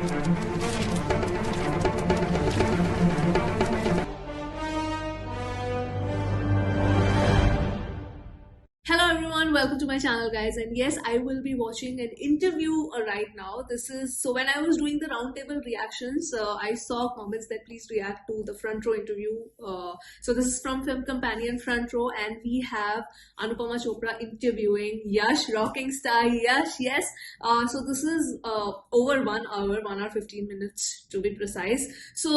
Hello everyone, welcome to my channel guys, and yes, I will be watching an interview right now. So when I was doing the roundtable reactions, I saw comments that please react to the front row interview. So this is from Film Companion Front Row, and we have Anupama Chopra interviewing Yash, rocking star Yash, yes. So this is over 1 hour, 1 hour 15 minutes to be precise. So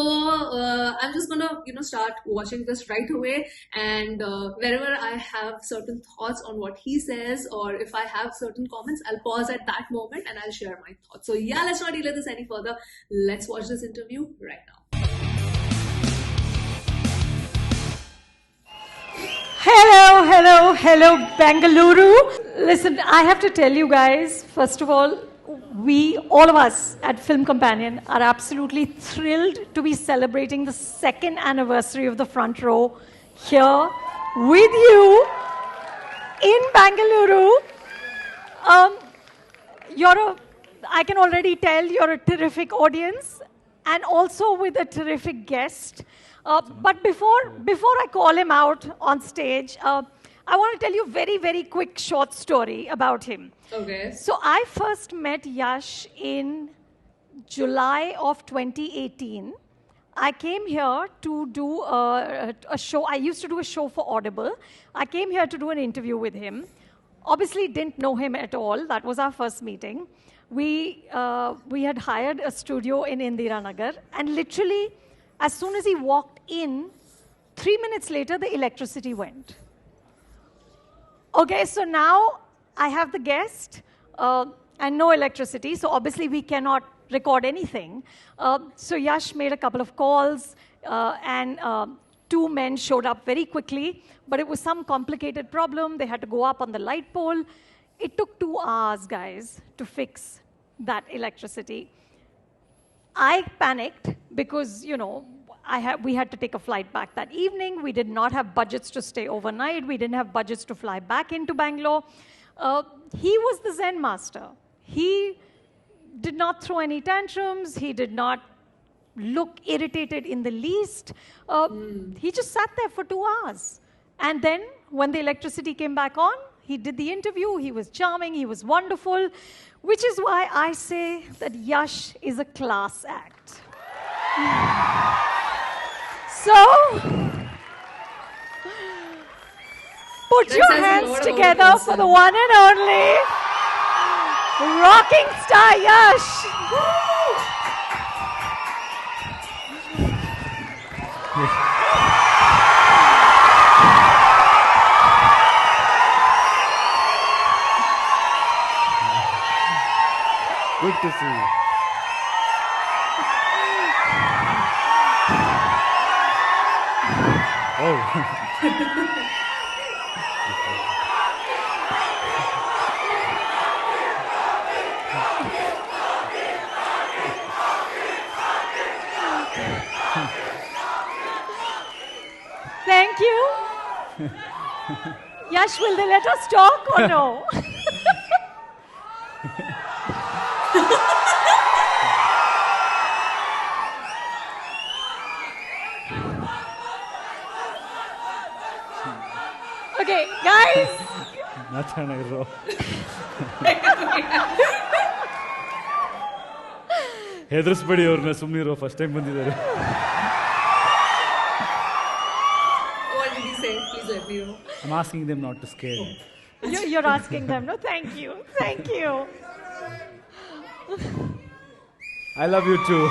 I'm just gonna start watching this right away, and wherever I have certain thoughts on what he says, or if I have certain comments, I'll pause at that moment and I'll share my thoughts. So yeah, let's not delay this any further. Let's watch this interview right now. Hello, Bengaluru. Listen, I have to tell you guys, first of all, all of us at Film Companion are absolutely thrilled to be celebrating the 2nd anniversary of the Front Row here with you in Bengaluru. I can already tell you're a terrific audience, and also with a terrific guest. But before I call him out on stage, I want to tell you a very, very quick short story about him. Okay. So I first met Yash in July of 2018. I came here to do a show. I used to do a show for Audible. I came here to do an interview with him. Obviously, didn't know him at all. That was our first meeting. We had hired a studio in Indiranagar, and literally, as soon as he walked in, 3 minutes later, the electricity went. Okay, so now I have the guest and no electricity, so obviously we cannot record anything. So Yash made a couple of calls, and 2 men showed up very quickly, but it was some complicated problem. They had to go up on the light pole. It took 2 hours, guys, to fix that electricity. I panicked because, we had to take a flight back that evening. We did not have budgets to stay overnight. We didn't have budgets to fly back into Bangalore. He was the Zen master. He did not throw any tantrums. He did not look irritated in the least. He just sat there for 2 hours. And then when the electricity came back on, he did the interview. He was charming. He was wonderful, which is why I say that Yash is a class act. So, put your hands together for the one and only rocking star Yash. Good to see you. Oh. Thank you. Yash, will they let us talk or no? Okay, guys. ಹೆದರಿಸ್ಬೇಡಿ ಅವ್ರನ್ನ, ಸುಮ್ಮನಿರೋ, first time ಬಂದಿದ್ದಾರೆ. What did he say? Please let me know. I'm asking them not to scare me. You're asking them, no? Thank you. Thank you. I love you too.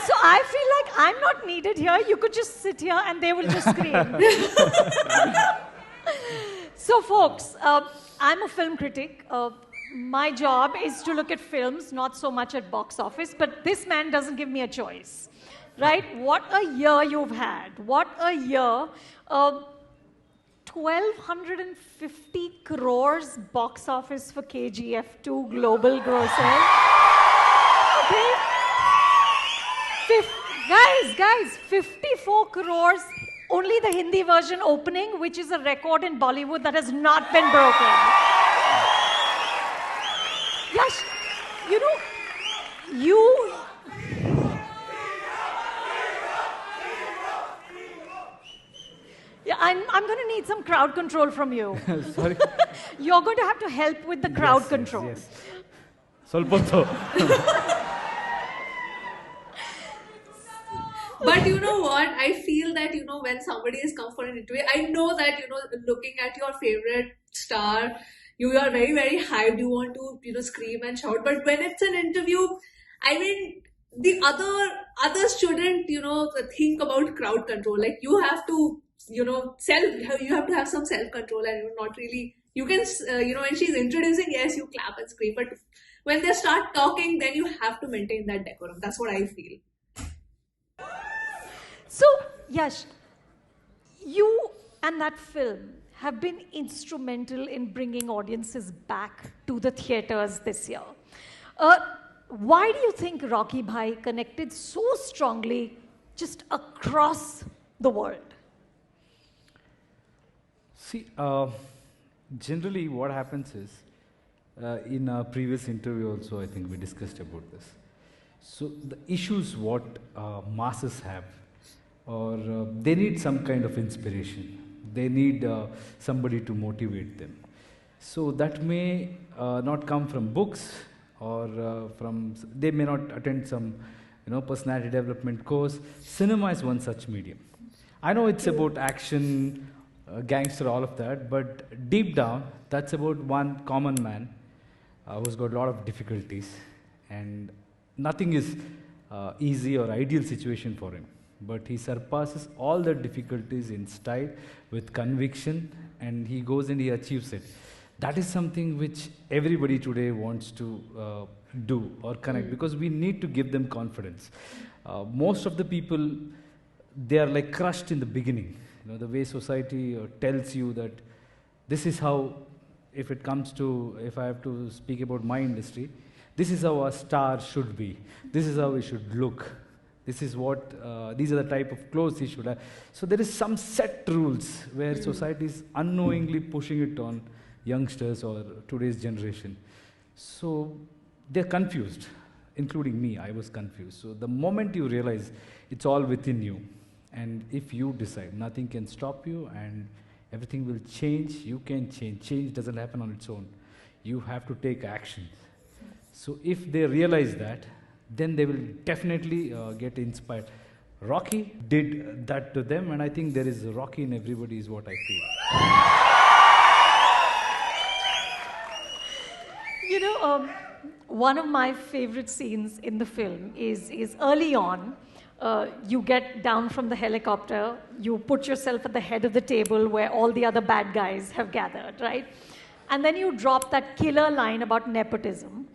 So I feel like I'm not needed here. You could just sit here and they will just scream. So folks, I'm a film critic. My job is to look at films, not so much at box office, but this man doesn't give me a choice, right? What a year you've had. What a year. 1,250 crores box office for KGF 2 global grossers. Okay? Guys, 54 crores, only the Hindi version opening, which is a record in Bollywood that has not been broken. Yash, you know, you. Yeah, I'm going to need some crowd control from you. Sorry. You're going to have to help with the crowd Yes, control. Yes, yes. ಸ್ವಲ್ಪ ಹೊತ್ತು. But you know what? I feel that, when somebody has come for an interview, I know that, looking at your favorite star, you are very, very hyped. You want to, scream and shout. But when it's an interview, I mean, the others shouldn't, think about crowd control. Like, you have to, you have to have some self-control, and you're not really, you can, when she's introducing, yes, you clap and scream. But when they start talking, then you have to maintain that decorum. That's what I feel. So, Yash, you and that film have been instrumental in bringing audiences back to the theaters this year. Why do you think Rocky Bhai connected so strongly just across the world? See, generally what happens is, in our previous interview also, I think we discussed about this. So the issues what masses have, or they need some kind of inspiration. They need somebody to motivate them. So that may not come from books, or they may not attend some personality development course. Cinema is one such medium. I know it's about action, gangster, all of that, but deep down, that's about one common man who's got a lot of difficulties, and nothing is easy or ideal situation for him. But he surpasses all the difficulties in style, with conviction, and he goes and he achieves it. That is something which everybody today wants to do or connect, because we need to give them confidence. Most of the people, they are like crushed in the beginning. The way society tells you that this is how, if I have to speak about my industry, this is how a star should be. This is how he should look. This is what, these are the type of clothes he should have. So there is some set rules where society is unknowingly pushing it on youngsters or today's generation. So they're confused, including me. I was confused. So the moment you realize it's all within you, and if you decide, nothing can stop you, and everything will change. You can change. Change doesn't happen on its own. You have to take action. So if they realize that, then they will definitely get inspired. Rocky did that to them, and I think there is Rocky in everybody, is what I feel. One of my favorite scenes in the film is early on. You get down from the helicopter, you put yourself at the head of the table where all the other bad guys have gathered, right? And then you drop that killer line about nepotism,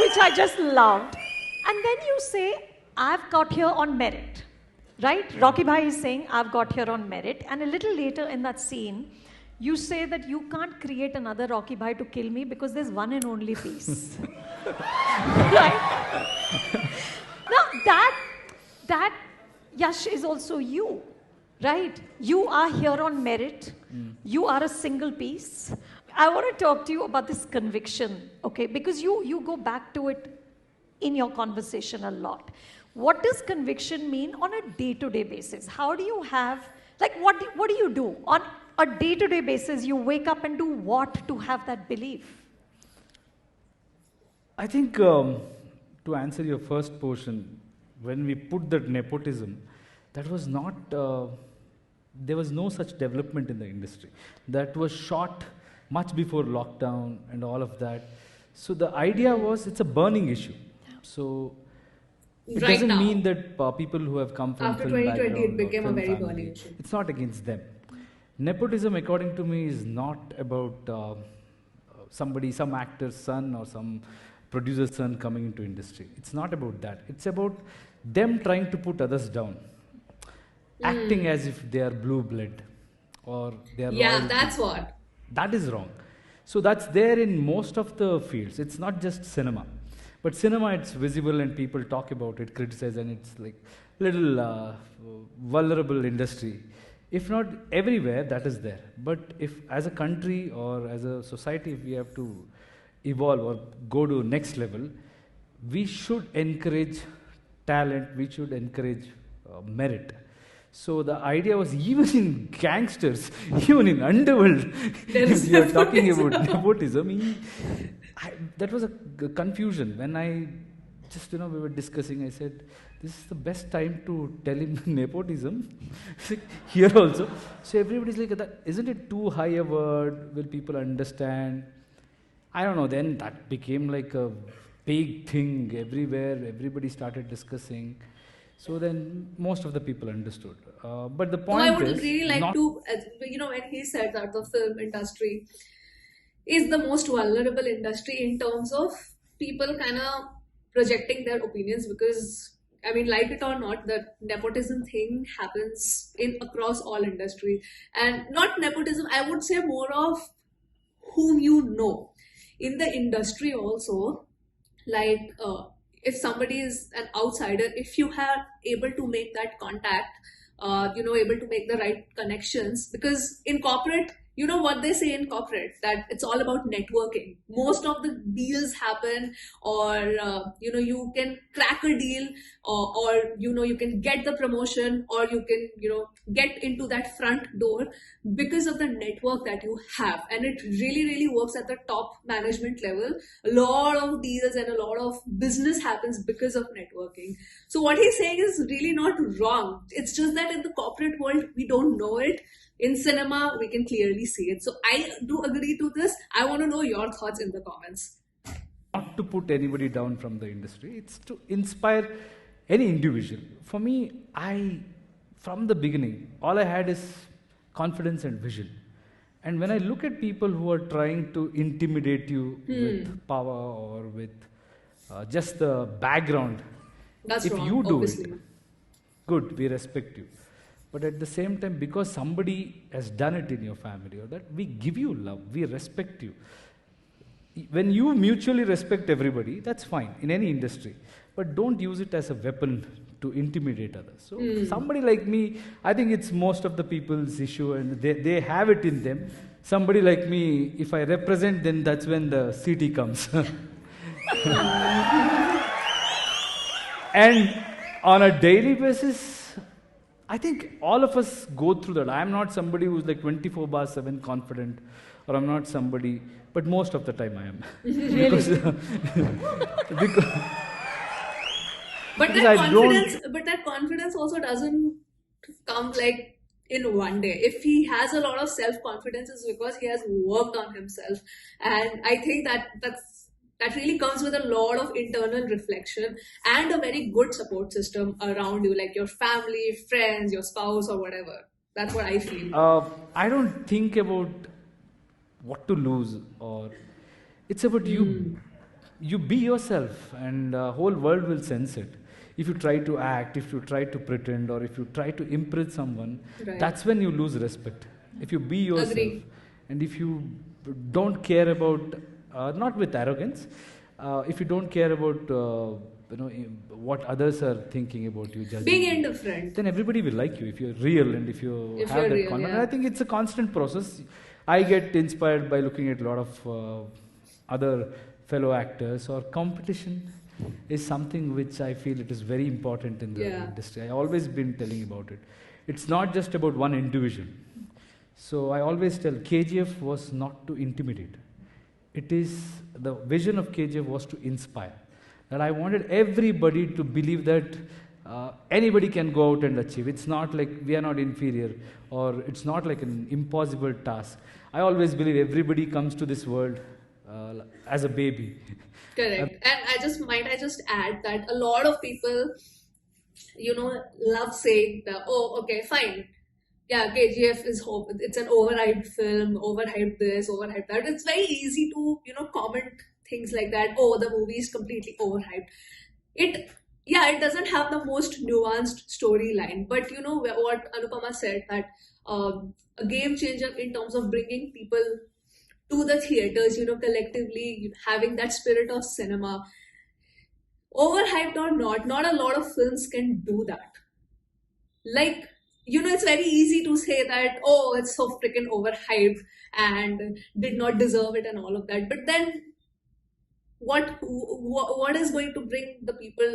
which I just loved. And then you say, I've got here on merit, right? Rocky Bhai is saying, I've got here on merit. And a little later in that scene, you say that you can't create another Rocky Bhai to kill me because there's one and only piece. Right? Now that Yash is also you, right? You are here on merit. You are a single piece. I want to talk to you about this conviction, okay? Because you go back to it in your conversation a lot. What does conviction mean on a day-to-day basis? How do you have, like, what do you do on a day-to-day basis? You wake up and do what to have that belief? I think, to answer your first portion, when we put that nepotism, that was not, there was no such development in the industry. That was shot much before lockdown and all of that. So the idea was, it's a burning issue. So it Right doesn't now. mean that people who have come from After film 2020, background it or became a film very family, burning issue. it's not against them. Nepotism, according to me, is not about some actor's son or some producer's son coming into industry. It's not about that. It's about them trying to put others down, acting as if they are blue blood or they are Yeah, royalty. that's what. That is wrong. So that's there in most of the fields. It's not just cinema. But cinema, it's visible and people talk about it, criticize, and it's like little vulnerable industry. if not everywhere, that is there. But if as a country or as a society, if we have to evolve or go to next level, we should encourage talent, we should encourage merit. So the idea was, even in gangsters, even in underworld, There is we are talking nepotism. about nepotism. That was a confusion when I just, we were discussing. I said, this is the best time to tell him nepotism here also. So everybody's like, isn't it too high a word? Will people understand? I don't know. Then that became like a big thing everywhere. Everybody started discussing. So then most of the people understood. But the So point I would is really like not to, when he said that the film industry is the most vulnerable industry in terms of people kind of projecting their opinions, because I mean, like it or not, the nepotism thing happens in across all industry, and not nepotism. I would say more of whom you know in the industry also. Like if somebody is an outsider, if you are able to make that contact, able to make the right connections, because in corporate, you know what they say in corporate, that it's all about networking. Most of the deals happen, or you can crack a deal, or you can get the promotion, or you can get into that front door because of the network that you have. And it really really works at the top management level. A lot of deals and a lot of business happens because of networking. So what he's saying is really not wrong. It's just that in the corporate world we don't know it. In cinema we can clearly see it. So I do agree to this. I want to know your thoughts in the comments. not to put anybody down from the industry, it's to inspire any individual. For me, from the beginning, all I had is confidence and vision. And when I look at people who are trying to intimidate you with power or with just the background, That's if wrong, you do obviously. it, good, we respect you. But at the same time, because somebody has done it in your family or that, we give you love, we respect you. When you mutually respect everybody, that's fine in any industry. But don't use it as a weapon to intimidate others. So somebody like me, I think it's most of the people's issue, and they have it in them. Somebody like me, if I represent, then that's when the CT comes. And on a daily basis, I think all of us go through that. I'm not somebody who's like 24/7 confident, or I'm not somebody, but most of the time I am. because, because, But because that I confidence, don't. but that confidence also doesn't come like in one day. If he has a lot of self confidence, it's because he has worked on himself, and I think that really comes with a lot of internal reflection and a very good support system around you, like your family, friends, your spouse, or whatever. That's what I feel. I don't think about what to lose, or it's about you. You be yourself, and whole world will sense it. If you try to act, if you try to pretend, or if you try to impress someone, Right. that's when you lose respect. If you be yourself, Agree. and if you don't care about, not with arrogance, if you don't care about what others are thinking about you, judging Being you, indifferent. then everybody will like you if you're real and if you If have you're that real, confidence. yeah. I think it's a constant process. I get inspired by looking at a lot of other fellow actors, or competition is something which I feel it is very important in the Yeah. industry. I always been telling about it. It's not just about one individual. So I always tell, KGF was not to intimidate. It is, the vision of KGF was to inspire. That I wanted everybody to believe that anybody can go out and achieve. It's not like we are not inferior, or it's not like an impossible task. I always believe everybody comes to this world as a baby. Correct. And I just add that a lot of people, love saying that, oh, okay, fine. Yeah, KGF is hope. It's an overhyped film, overhyped this, overhyped that. It's very easy to, comment things like that. Oh, the movie is completely overhyped. It doesn't have the most nuanced storyline. But you know what Anupama said, that a game changer in terms of bringing people to the theaters, collectively having that spirit of cinema. Overhyped or not a lot of films can do that. Like it's very easy to say that, oh, it's so freaking overhyped and did not deserve it and all of that. But then what is going to bring the people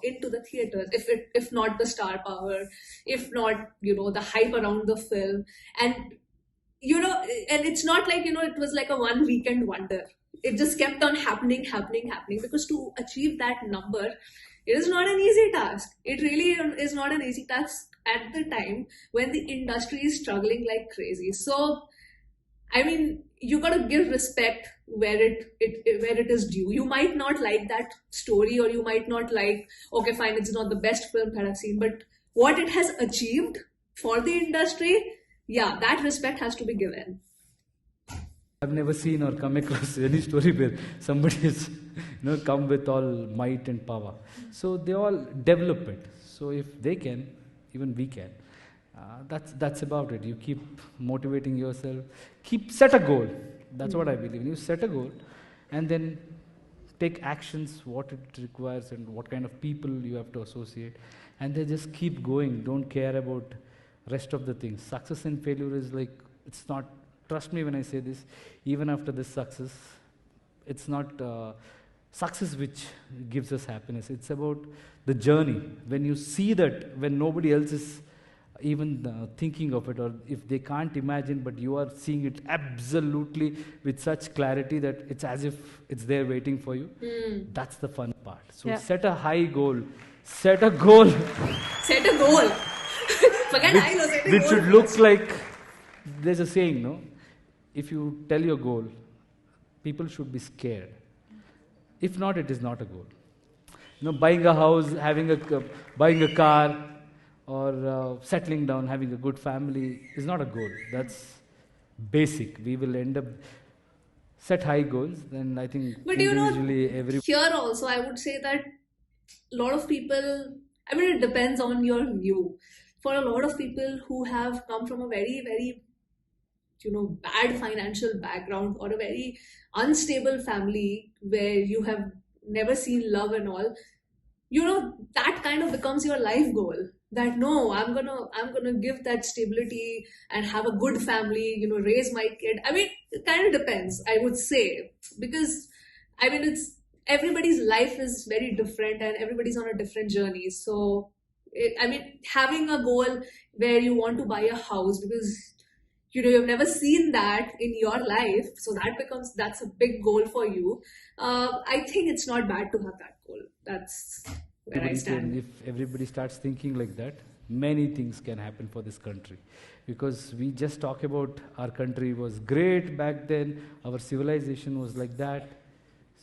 into the theaters, if not the star power, if not the hype around the film. And and it's not like it was like a one weekend wonder. It just kept on happening, because to achieve that number, it is not an easy task. It really is not an easy task at the time when the industry is struggling like crazy. So I mean, you gotta give respect where it is due. You might not like that story, or you might not like, okay, fine, it's not the best film that I've seen, but what it has achieved for the industry, yeah, that respect has to be given. I've never seen or come across any story where somebody has come with all might and power. So they all develop it. So if they can, even we can. That's about it. You keep motivating yourself. Set a goal. That's what I believe. You set a goal, and then take actions what it requires and what kind of people you have to associate, and then just keep going. Don't care about rest of the things. Success and failure is like, it's not. Trust me when I say this. Even after this success, it's not success which gives us happiness. It's about the journey. When you see that, when nobody else is even thinking of it, or if they can't imagine, but you are seeing it absolutely with such clarity that it's as if it's there waiting for you. That's the fun part. So set a high goal. Set a goal. Set a goal. Forget I know, set a goal. Which should look like, there's a saying, no? If you tell your goal, people should be scared. If not, it is not a goal. Buying a house, buying a car, or settling down, having a good family is not a goal. That's basic. We will end up set high goals. Then I think but individually here also I would say that a lot of people, I mean, it depends on your view. For a lot of people who have come from a very, very bad financial background, or a very unstable family where you have never seen love and all, that kind of becomes your life goal. That no, I'm gonna give that stability and have a good family, raise my kid. I mean, it kind of depends, I would say, because I mean, it's everybody's life is very different and everybody's on a different journey. So I mean, having a goal where you want to buy a house because you've never seen that in your life, so that's a big goal for you. I think it's not bad to have that goal. That's where I stand. If everybody starts thinking like that, many things can happen for this country. Because we just talk about our country was great back then, our civilization was like that.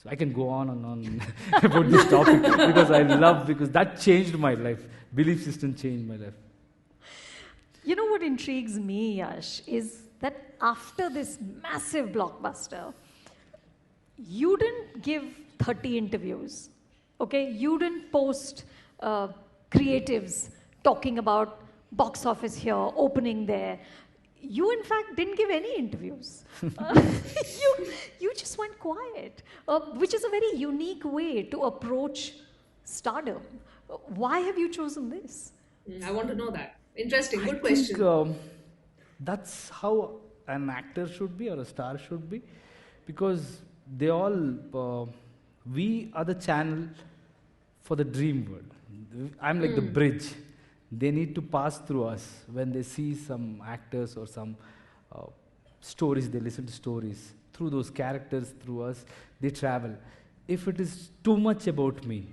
So I can go on and on about this topic because that changed my life. Belief system changed my life. You know what intrigues me, Yash, is that after this massive blockbuster, you didn't give 30 interviews, okay? You didn't post creatives talking about box office here, opening there. You, in fact, didn't give any interviews. You just went quiet, which is a very unique way to approach stardom. Why have you chosen this? I want to know that. Interesting. Good question. Think, that's how an actor should be or a star should be, because they all, we are the channel for the dream world. I'm like the bridge. They need to pass through us. When they see some actors or some stories, they listen to stories. Through those characters, through us, they travel. If it is too much about me,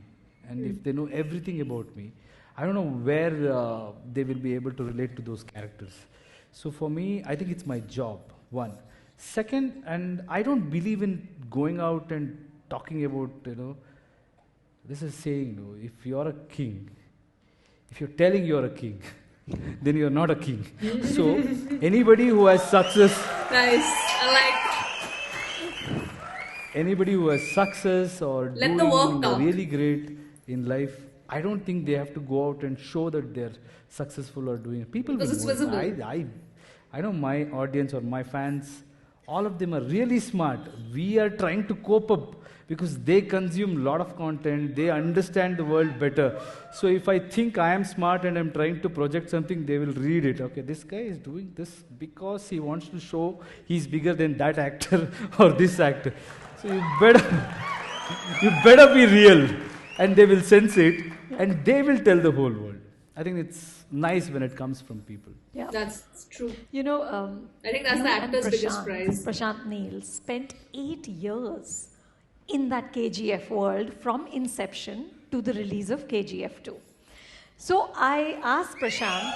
and if they know everything about me, I don't know where they will be able to relate to those characters. So for me, I think it's my job, one. Second, and I don't believe in going out and talking about, this is saying, if you're a king, if you're telling you're a king, then you're not a king. So anybody who has success... Nice, I like. Anybody who has success or Let the work talk. Really great in life, I don't think they have to go out and show that they're successful or doing it. People because it's visible. I know my audience or my fans All of them are really smart. We are trying to cope up because they consume a lot of content, they understand the world better. So if I think I am smart and I'm trying to project something, they will read it. Okay, this guy is doing this because he wants to show he's bigger than that actor or this actor. So you better be real, and they will sense it, and they will tell the whole world. I think it's nice when it comes from people. Yeah. That's true. I think that's the actor's biggest prize. Prashant Neel spent 8 years in that KGF world from inception to the release of KGF 2. So I asked Prashant.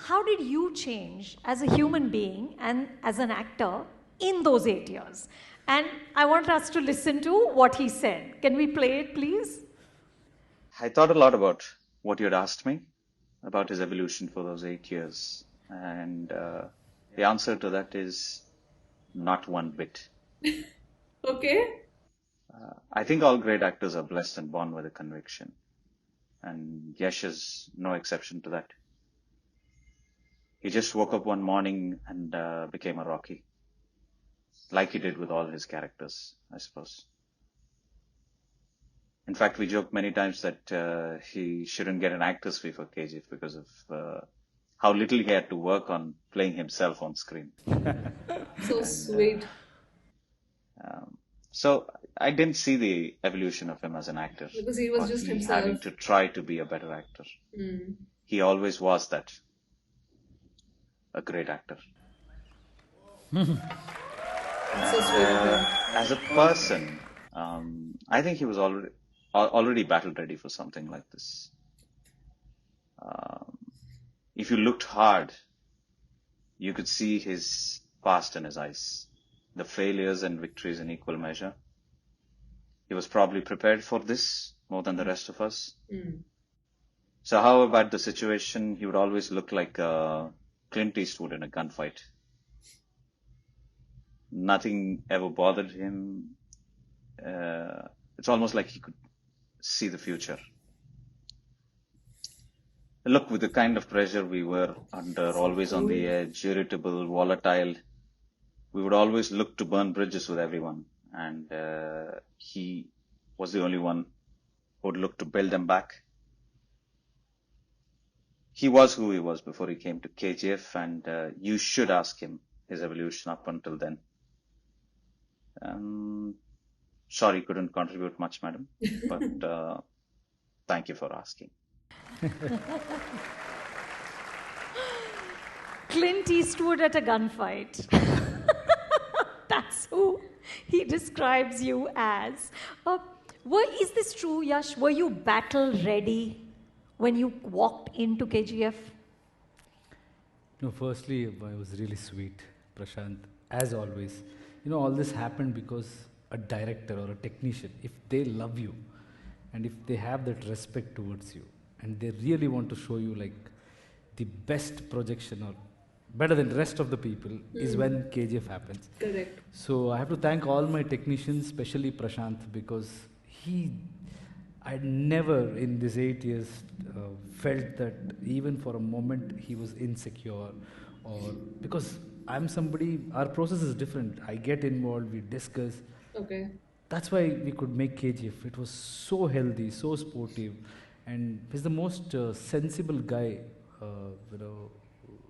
How did you change as a human being and as an actor in those 8 years? And I want us to listen to what he said. Can we play it, please? I thought a lot about what you had asked me about his evolution for those 8 years. And the answer to that is not one bit. Okay. I think all great actors are blessed and born with a conviction. And Yash is no exception to that. He just woke up one morning and became a Rocky. Like he did with all his characters, I suppose. In fact, we joke many times that he shouldn't get an actor's fee for KGF because of how little he had to work on playing himself on screen. So sweet. So I didn't see the evolution of him as an actor. Because he was just himself. Having to try to be a better actor. Mm. He always was that. A great actor. So sweet of him. As a person, I think he was already battle ready for something like this. If you looked hard, you could see his past in his eyes, the failures and victories in equal measure. He was probably prepared for this more than the rest of us. Mm. So how about the situation? He would always look like Clint Eastwood in a gunfight. Nothing ever bothered him. It's almost like he could see the future. Look, with the kind of pressure we were under, always on the edge, irritable, volatile, we would always look to burn bridges with everyone. And he was the only one who would look to build them back. He was who he was before he came to KGF, and you should ask him his evolution up until then. Sorry, couldn't contribute much, madam, but thank you for asking. Clint Eastwood at a gunfight. That's who he describes you as. Is this true, Yash? Were you battle ready when you walked into KGF? No, firstly, I was really sweet, Prashant, as always. All this happened because a director or a technician, if they love you and if they have that respect towards you and they really want to show you like the best projection or better than the rest of the people is when KGF happens. Correct. So I have to thank all my technicians, especially Prashant, because I never in these 8 years felt that even for a moment he was insecure, or because I'm somebody, our process is different. I get involved, we discuss. Okay. That's why we could make KGF. It was so healthy, so sportive, and he's the most sensible guy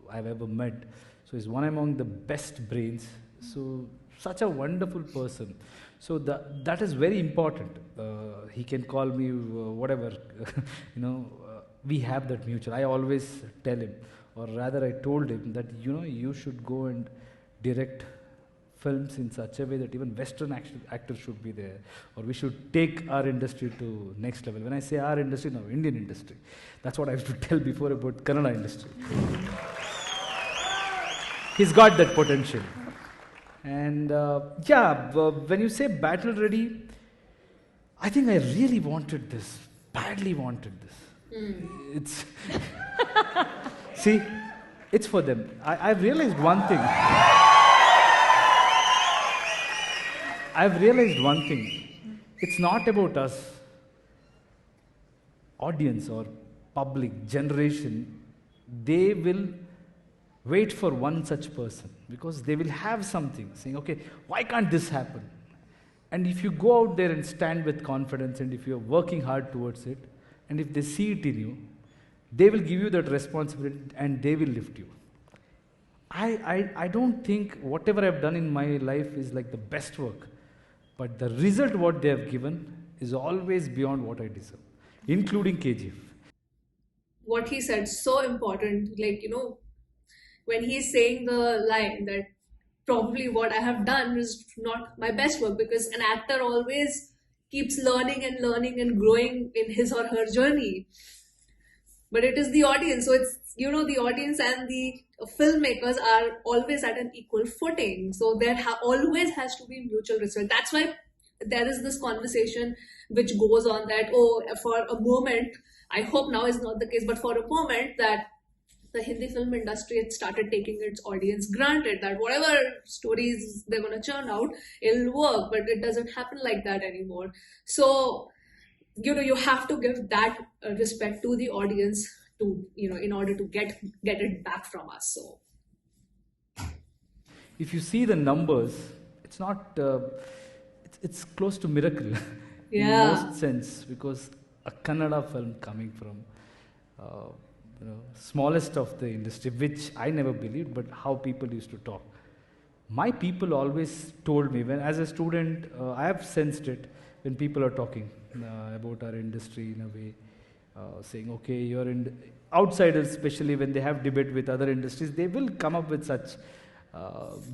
I've ever met. So he's one among the best brains. So such a wonderful person. So that is very important. He can call me whatever, we have that mutual. I always tell him, or rather I told him that, you should go and direct films in such a way that even Western actors should be there, or we should take our industry to next level. When I say our industry, no, Indian industry. That's what I used to tell before about Kannada industry. He's got that potential. And when you say battle ready, I think I really wanted this, badly wanted this. It's see, it's for them. I've realized one thing. It's not about us, audience or public generation, they will wait for one such person because they will have something saying, okay, why can't this happen? And if you go out there and stand with confidence, and if you're working hard towards it, and if they see it in you, they will give you that responsibility and they will lift you. I don't think whatever I've done in my life is like the best work, but the result what they have given is always beyond what I deserve, including KGF. What he said, so important. Like, when he's saying the line that probably what I have done is not my best work, because an actor always keeps learning and growing in his or her journey. But it is the audience. So it's, the audience and the filmmakers are always at an equal footing. So there always has to be mutual respect. That's why there is this conversation which goes on that, for a moment, I hope now is not the case, but for a moment that the Hindi film industry had started taking its audience granted, that whatever stories they're going to churn out, it'll work, but it doesn't happen like that anymore. So, you have to give that respect to the audience to, in order to get it back from us. So, if you see the numbers, it's not, it's close to miracle in most sense, because a Kannada film coming from smallest of the industry, which I never believed, but how people used to talk. My people always told me, when as a student, I have sensed it when people are talking about our industry in a way, saying, okay, you're in outsiders, especially when they have debate with other industries, they will come up with such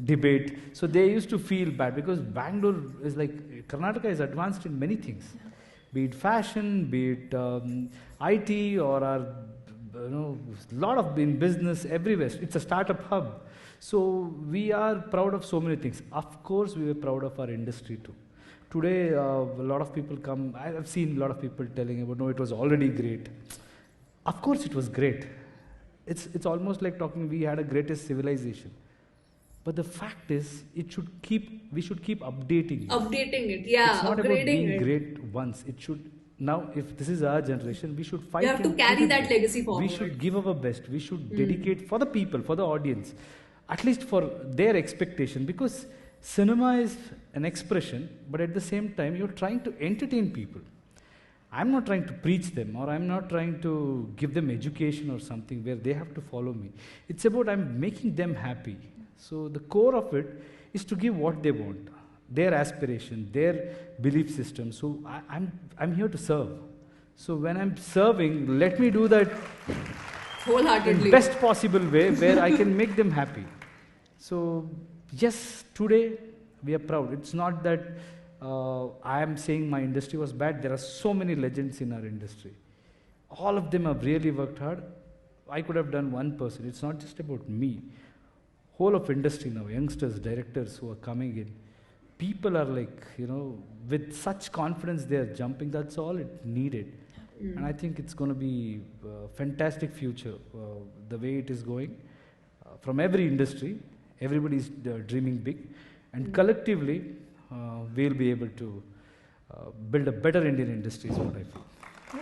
debate. So they used to feel bad because Bangalore is like, Karnataka is advanced in many things, be it fashion, be it IT, or our lot of in business everywhere. It's a startup hub. So we are proud of so many things. Of course, we were proud of our industry too. Today, a lot of people come. I have seen a lot of people telling about, no, it was already great. Of course, it was great. It's almost like talking we had a greatest civilization. But the fact is, we should keep updating it. Updating it, yeah. It's not about being it. great once. It should. Now, if this is our generation, we should fight. We have to carry that legacy forward. We should give our best. We should dedicate for the people, for the audience, at least for their expectation. Because cinema is an expression, but at the same time, you're trying to entertain people. I'm not trying to preach them, or I'm not trying to give them education or something where they have to follow me. It's about I'm making them happy. So the core of it is to give what they want, their aspiration, their belief system. So I'm here to serve. So when I'm serving, let me do that wholeheartedly, in best possible way where I can make them happy. So yes, today we are proud. It's not that I am saying my industry was bad. There are so many legends in our industry. All of them have really worked hard. I could have done 1%. It's not just about me. Whole of industry now, youngsters, directors who are coming in, people are like, with such confidence they are jumping. That's all it needed. And I think it's going to be a fantastic future, the way it is going. From every industry, everybody is dreaming big. And collectively, we'll be able to build a better Indian industry is what I feel.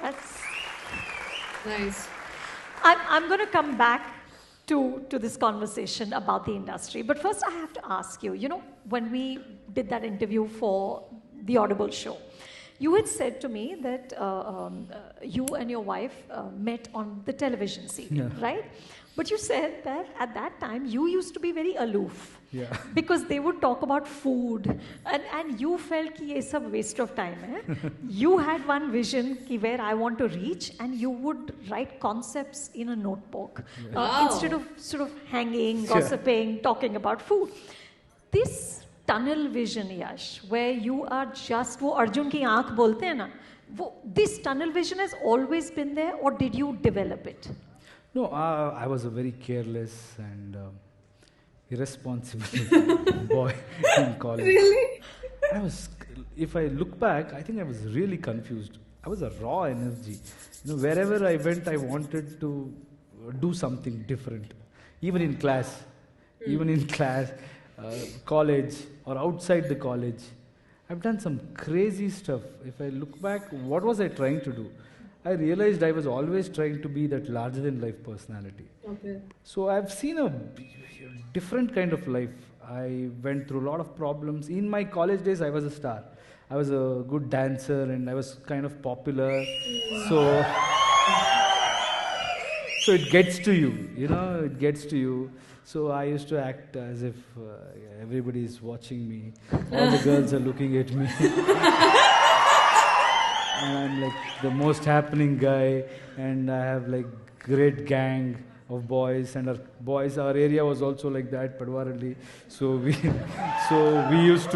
That's nice. I'm going to come back to this conversation about the industry. But first I have to ask you, when we did that interview for the Audible show, you had said to me that you and your wife met on the television scene, right? But you said that at that time you used to be very aloof. Yeah. Because they would talk about food and you felt कि ये सब waste of time है. You had one vision कि where I want to reach, and you would write concepts in a notebook instead of sort of hanging, gossiping, talking about food. This tunnel vision, Yash, where you are just वो अर्जुन की आँख बोलते हैं ना, this tunnel vision has always been there, or did you develop it? No, I was a very careless and irresponsible boy in college. Really? If I look back, I think I was really confused. I was a raw energy. Wherever I went, I wanted to do something different. Even in class, college or outside the college. I've done some crazy stuff. If I look back, what was I trying to do? I realized I was always trying to be that larger than life personality. Okay. So I've seen a different kind of life. I went through a lot of problems. In my college days, I was a star. I was a good dancer and I was kind of popular. So, so it gets to you, it gets to you. So I used to act as if everybody is watching me. All the girls are looking at me. And I'm like the most happening guy, and I have like great gang of boys, and our area was also like that, Padwarali. So uh, we used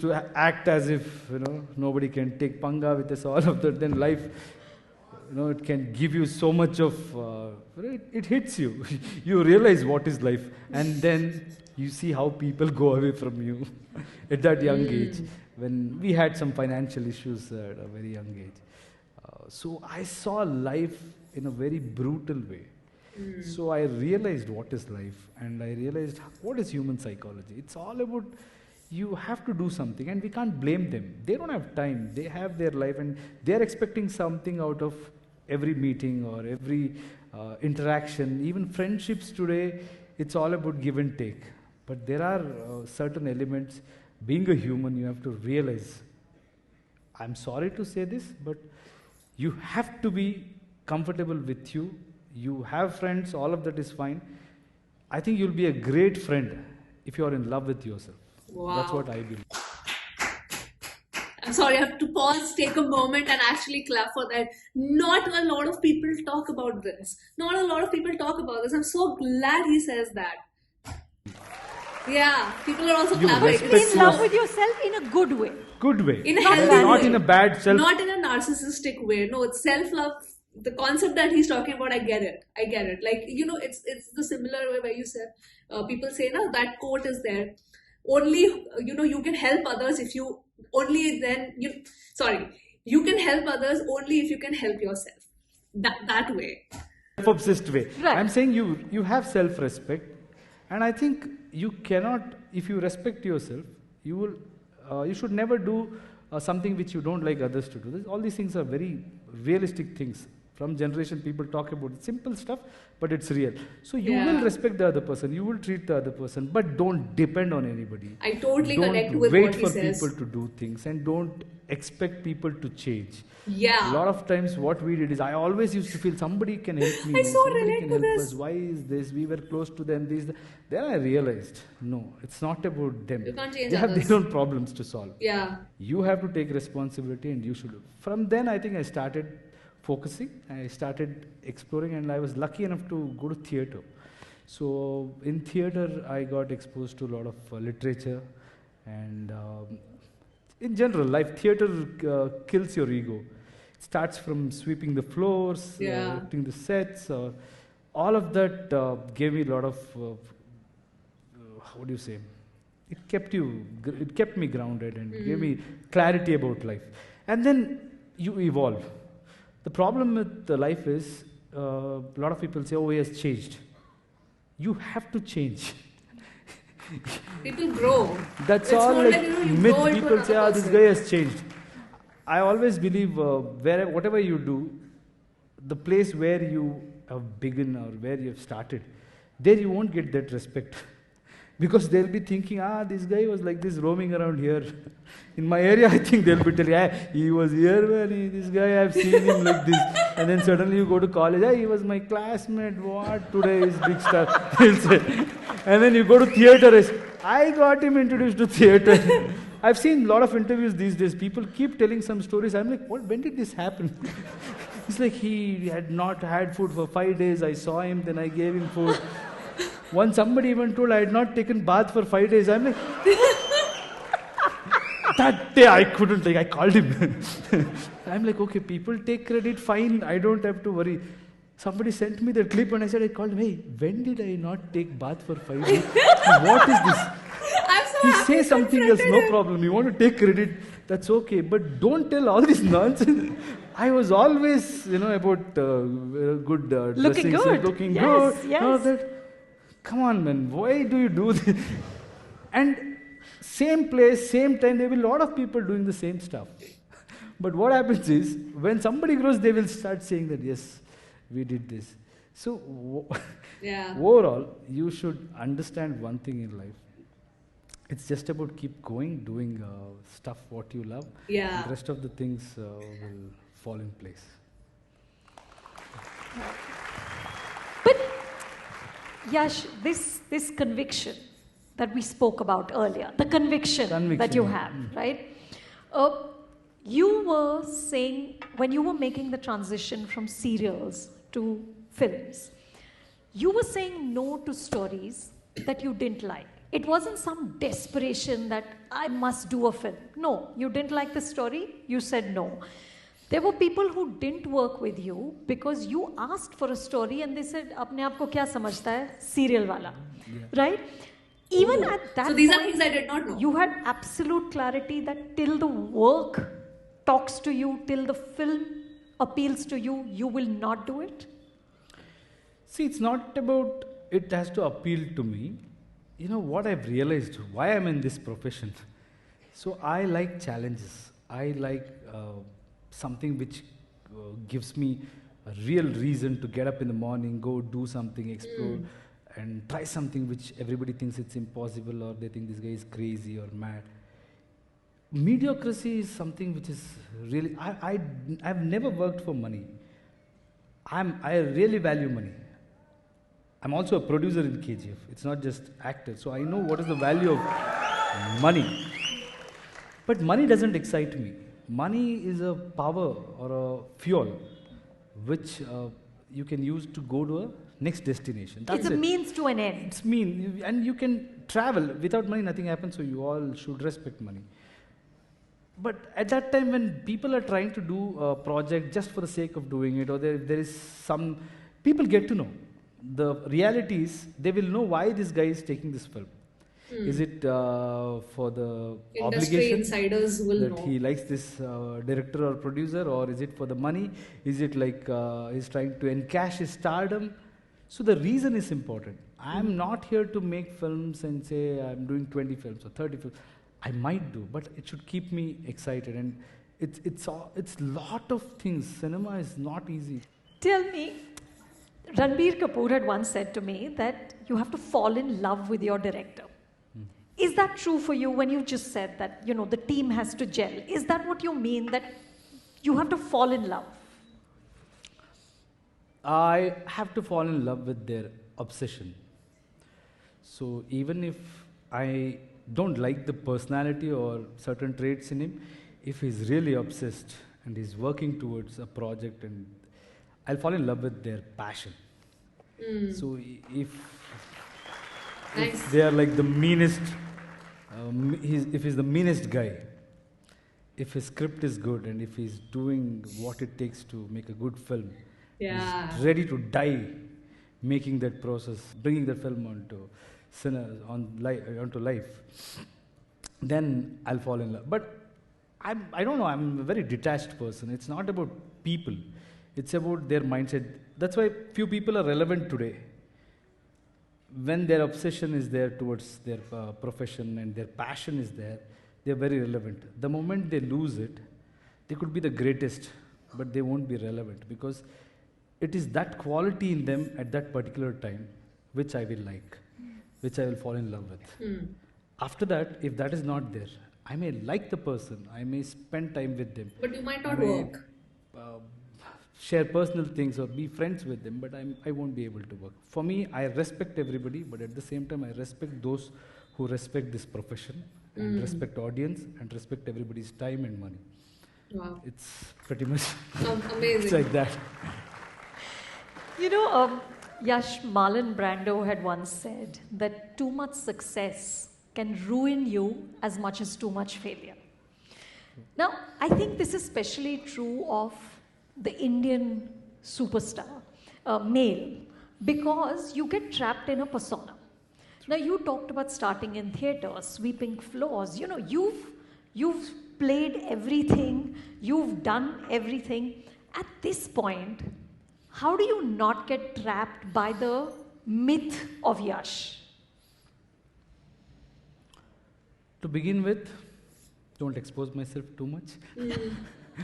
to act as if nobody can take panga with us. All of that. Then life, it can give you so much of it hits you. You realize what is life, and then you see how people go away from you at that young age. When we had some financial issues at a very young age. So I saw life in a very brutal way. So I realized what is life, and I realized what is human psychology. It's all about you have to do something, and we can't blame them. They don't have time. They have their life, and they're expecting something out of every meeting or every interaction. Even friendships today, it's all about give and take. But there are certain elements. Being a human, you have to realize, I'm sorry to say this, but you have to be comfortable with you. You have friends, all of that is fine. I think you'll be a great friend if you're in love with yourself. Wow. That's what I believe. I'm sorry, I have to pause, take a moment and actually clap for that. Not a lot of people talk about this. Not a lot of people talk about this. I'm so glad he says that. Yeah, people are also clapping. In love with yourself in a good way. Good way. In a healthy way. Not in a bad self. Not in a narcissistic way. No, it's self-love. The concept that he's talking about, I get it. Like, it's the similar way where you said, people say, no, that quote is there. Only, you can help others if you, you can help others only if you can help yourself. That way. Self-obsessed way. Right. I'm saying you have self-respect. And I think you cannot, if you respect yourself, you should never do something which you don't like others to do. All these things are very realistic things. From generation, people talk about simple stuff, but it's real. So you will respect the other person, you will treat the other person, but don't depend on anybody. I totally don't connect with wait what he for says. people to do things, and don't expect people to change. Yeah. A lot of times what we did is, I always used to feel somebody can help me. I so somebody relate can to help this. us. Why is this? We were close to them. Then I realized, no, it's not about them. You can't change They have others. their own problems to solve. Yeah. You have to take responsibility, and you should. From then, I think I started focusing. I started exploring, and I was lucky enough to go to theatre. So in theatre, I got exposed to a lot of literature, and in general, theatre kills your ego. It starts from sweeping the floors, acting the sets, all of that gave me a lot of, what do you say? It kept me grounded and gave me clarity about life. And then you evolve. The problem with the life is, a lot of people say, oh, he has changed. You have to change. People grow. That's It's all. not like, you Myth, grow into people say, another this person. guy has changed. I always believe whatever you do, the place where you have begun or where you have started, there you won't get that respect. Because they'll be thinking, this guy was like this roaming around here. In my area, I think they'll be telling, he was here, man, this guy, I've seen him like this. And then suddenly you go to college, he was my classmate, what, today is big stuff. They'll say. And then you go to theatre, I got him introduced to theatre. I've seen a lot of interviews these days, people keep telling some stories, I'm like, when did this happen? It's like he had not had food for 5 days, I saw him, then I gave him food. Once somebody even told I had not taken bath for 5 days. I'm like, that day I couldn't I called him. I'm like, okay, people take credit, fine, I don't have to worry. Somebody sent me that clip and I called him, hey, when did I not take bath for 5 days? What is this? I'm so You happy say you something else, confronted no him. problem. You want to take credit, that's okay. But don't tell all this nonsense. I was always, about good Looking dressing, good. looking Yes, good. yes. No, come on, man, why do you do this? And same place, same time, there will be a lot of people doing the same stuff. But what happens is, when somebody grows, they will start saying that, yes, we did this. So, Yeah. overall, you should understand one thing in life. It's just about keep going, doing stuff what you love. Yeah. The rest of the things will fall in place. But Yash, this conviction that we spoke about earlier, the conviction that you have, right? You were saying when you were making the transition from serials to films, you were saying no to stories that you didn't like. It wasn't some desperation that I must do a film. No, you didn't like the story, you said no. There were people who didn't work with you because you asked for a story and they said, "Apne aap ko kya samajhta hai? Serial wala." Right? Even at that So these are point, things I did not know. you had absolute clarity that till the work talks to you, till the film appeals to you, you will not do it? See, it's not about it has to appeal to me. You know what I've realized, why I'm in this profession. So I like challenges. I like something which gives me a real reason to get up in the morning, go do something, explore, and try something which everybody thinks it's impossible or they think this guy is crazy or mad. Mediocrity is something which is really, I've never worked for money. I really value money. I'm also a producer in KGF. It's not just actor. So I know what is the value of money. But money doesn't excite me. Money is a power or a fuel which you can use to go to a next destination. That's It's a means to an end. It's mean, and you can travel. Without money, nothing happens, so you all should respect money. But at that time, when people are trying to do a project just for the sake of doing it, or there is some, people get to know. The reality is, they will know why this guy is taking this film. Is it for the Industry obligation insiders will that know. he likes this director or producer, or is it for the money? Is it like he's trying to encash his stardom? So the reason is important. I'm not here to make films and say I'm doing 20 films or 30 films. I might do, but it should keep me excited. And it's lot of things. Cinema is not easy. Tell me, Ranbir Kapoor had once said to me that you have to fall in love with your director. Is that true for you when you just said that, you know, the team has to gel? Is that what you mean, that you have to fall in love? I have to fall in love with their obsession. So even if I don't like the personality or certain traits in him, if he's really obsessed and he's working towards a project, and I'll fall in love with their passion. So if they are like the meanest, if he's the meanest guy, if his script is good and if he's doing what it takes to make a good film, he's ready to die making that process, bringing that film onto life, then I'll fall in love. But I don't know, I'm a very detached person. It's not about people, it's about their mindset. That's why few people are relevant today. When their obsession is there towards their profession and their passion is there, they're very relevant. The moment they lose it, they could be the greatest, but they won't be relevant, because it is that quality in them at that particular time which I will like, which I will fall in love with. After that, if that is not there, I may like the person, I may spend time with them, But you might not work. share personal things or be friends with them, but I won't be able to work. For me, I respect everybody, but at the same time, I respect those who respect this profession and respect audience and respect everybody's time and money. Wow. It's pretty much Amazing. it's like that. You know, Yash, Marlon Brando had once said that too much success can ruin you as much as too much failure. Now, I think this is especially true of the Indian superstar, male, because you get trapped in a persona. Now, you talked about starting in theatre, sweeping floors. You know, you've played everything, you've done everything. At this point, how do you not get trapped by the myth of Yash? To begin with, don't expose myself too much.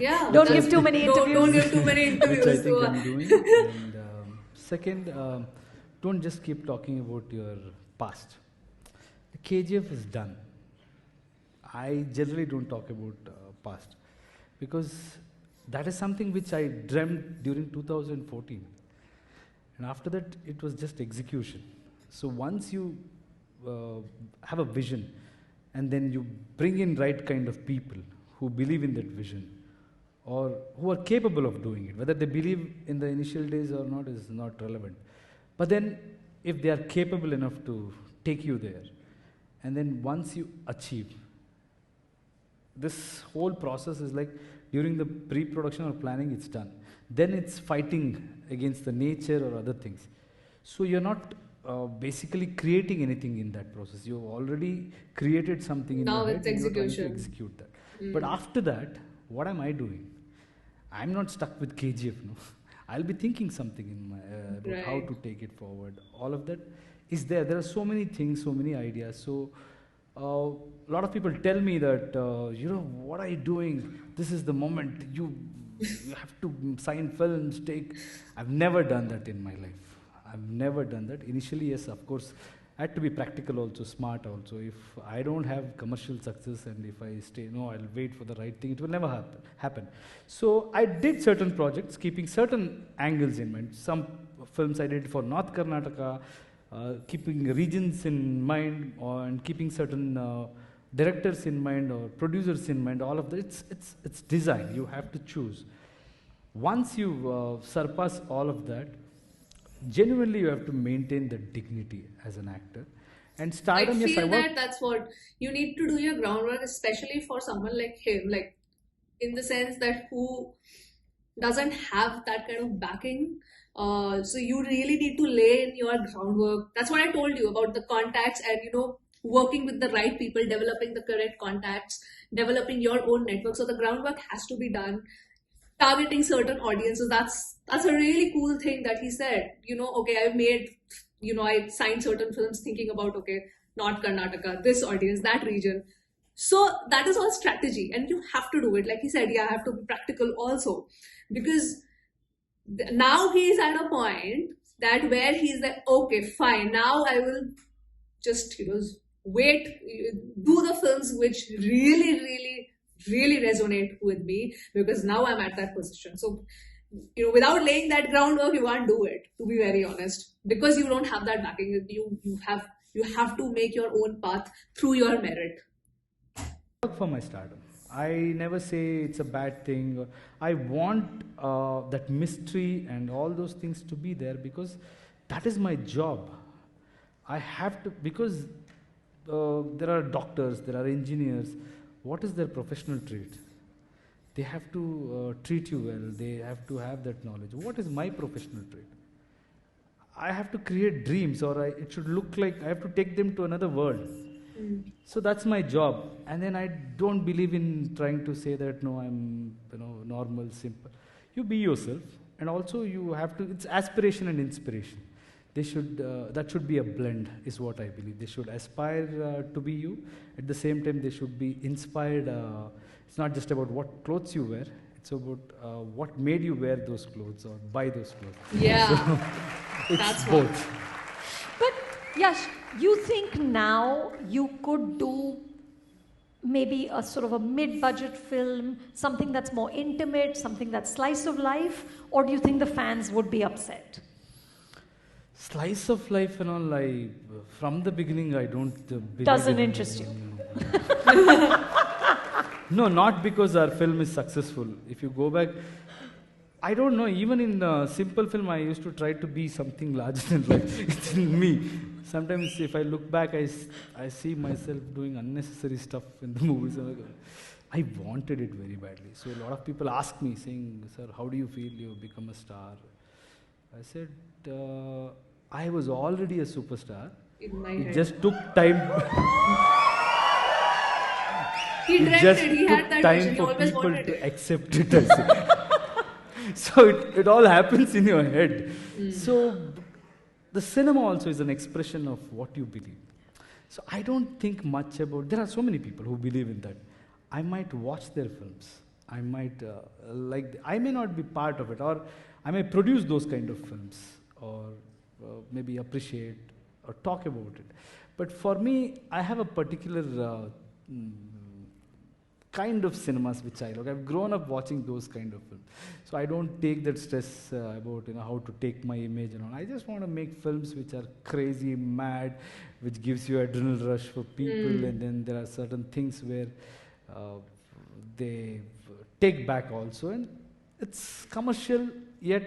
Yeah, Don't that's- give too many Don't interviews. give too many interviews. which I think So, I'm doing. And second, don't just keep talking about your past. The KGF is done. I generally don't talk about past because that is something which I dreamt during 2014. And after that, it was just execution. So once you have a vision and then you bring in right kind of people who believe in that vision or who are capable of doing it, whether they believe in the initial days or not is not relevant. But then if they are capable enough to take you there, and then once you achieve, this whole process is like during the pre-production or planning, it's done. Then it's fighting against the nature or other things. So you're not basically creating anything in that process. You've already created something in Now your head it's and you're trying to execution. execute that. But after that, what am I doing? I'm not stuck with KGF. No, I'll be thinking something in my about how Right. to take it forward. All of that is there. There are so many things, so many ideas. So a lot of people tell me that what are you doing? This is the moment you have to sign films. I've never done that in my life. I've never done that. Initially, yes, of course, I had to be practical also, smart also. If I don't have commercial success and if I stay, no, I'll wait for the right thing, it will never happen. So I did certain projects, keeping certain angles in mind. Some films I did for North Karnataka, keeping regions in mind and keeping certain directors in mind or producers in mind. All of that, it's design. You have to choose. Once you surpass all of that, genuinely you have to maintain the dignity as an actor. And I stardom, yes, I feel work. that that's what you need to do your groundwork, especially for someone like him, like in the sense that who doesn't have that kind of backing. So you really need to lay in your groundwork. That's what I told you about the contacts and working with the right people, developing the correct contacts, developing your own network. So the groundwork has to be done. Targeting certain audiences. That's a really cool thing that he said. Okay, I signed certain films thinking about okay, North Karnataka, this audience, that region. So that is all strategy, and you have to do it. Like he said, yeah, I have to be practical also, because now he is at a point that where he's like, okay, fine, now I will just wait, do the films which really, really, really resonate with me, because now I'm at that position. So without laying that groundwork, you can't do it. To be very honest, because you don't have that backing. You have to make your own path through your merit. Work for my stardom. I never say it's a bad thing. I want that mystery and all those things to be there because that is my job. I have to, because there are doctors, there are engineers. What is their professional trait? They have to treat you well. They have to have that knowledge. What is my professional trait? I have to create dreams, or it should look like I have to take them to another world. So that's my job. And then I don't believe in trying to say that no, I'm normal, simple. You be yourself, and also you have to. It's aspiration and inspiration. They should that should be a blend, is what I believe. They should aspire to be you. At the same time, they should be inspired. It's not just about what clothes you wear. It's about what made you wear those clothes or buy those clothes. Yeah, It's that's both. But Yash, you think now you could do maybe a sort of a mid-budget film, something that's more intimate, something that's slice of life, or do you think the fans would be upset? Slice of life and all, from the beginning, I don't believe Doesn't in- interest you. No, not because our film is successful. If you go back, I don't know, even in a simple film, I used to try to be something larger than life. It's in me. Sometimes if I look back, I see myself doing unnecessary stuff in the movies. I wanted it very badly. So a lot of people ask me, saying, "Sir, how do you feel you become a star?" I said, I was already a superstar. in my It head. just took time. He It dreamt just it. He took had that time vision. He for always people wanted to it. accept it. As so it all happens in your head. So the cinema also is an expression of what you believe. So I don't think much about. There are so many people who believe in that. I might watch their films. I might I may not be part of it, or I may produce those kind of films, or maybe appreciate or talk about it. But for me, I have a particular mm, kind of cinemas which I look. I've grown up watching those kind of films, so I don't take that stress about how to take my image and all. I just want to make films which are crazy, mad, which gives you adrenaline rush for people, and then there are certain things where they take back also, and it's commercial yet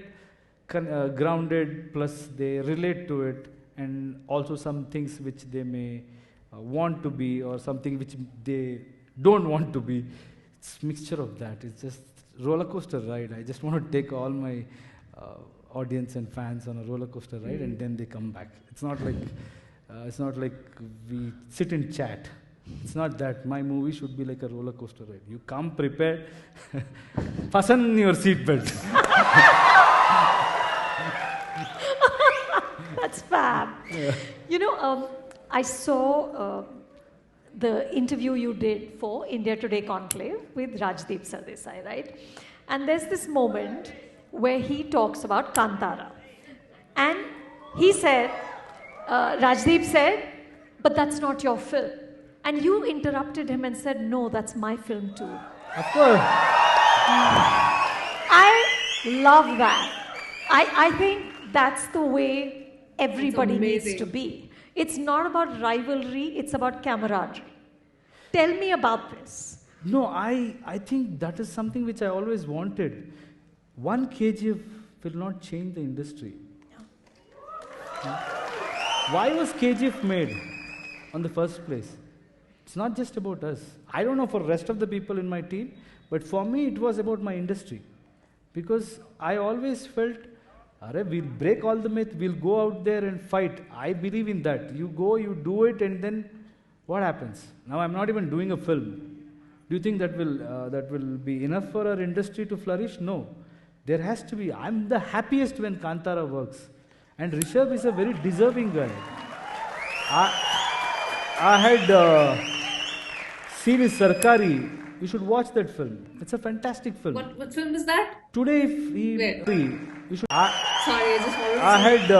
grounded, plus they relate to it, and also some things which they may want to be, or something which they don't want to be. It's mixture of that. It's just roller coaster ride. I just want to take all my audience and fans on a roller coaster ride, and then they come back. It's not like we sit and chat. It's not that. My movie should be like a roller coaster ride. You come prepared, fasten your seatbelt. That's fab. Yeah. I saw the interview you did for India Today Conclave with Rajdeep Sardesai, right? And there's this moment where he talks about Kantara. And he said, Rajdeep said, but that's not your film. And you interrupted him and said, no, that's my film too. Of course. I love that. I think that's the way everybody needs to be. It's not about rivalry, it's about camaraderie. Tell me about this. No, I think that is something which I always wanted. One KGF will not change the industry. No. Why was KGF made on the first place? It's not just about us. I don't know for the rest of the people in my team, but for me it was about my industry. Because I always felt, we'll break all the myth, we'll go out there and fight. I believe in that. You go, you do it, and then what happens? Now I'm not even doing a film. Do you think that will be enough for our industry to flourish? No. There has to be. I'm the happiest when Kantara works. And Rishabh is a very deserving guy. I had seen his Sarkari. You should watch that film. It's a fantastic film. What film is that? Today, if he Where? you should. Sorry, I just wanted to I say. had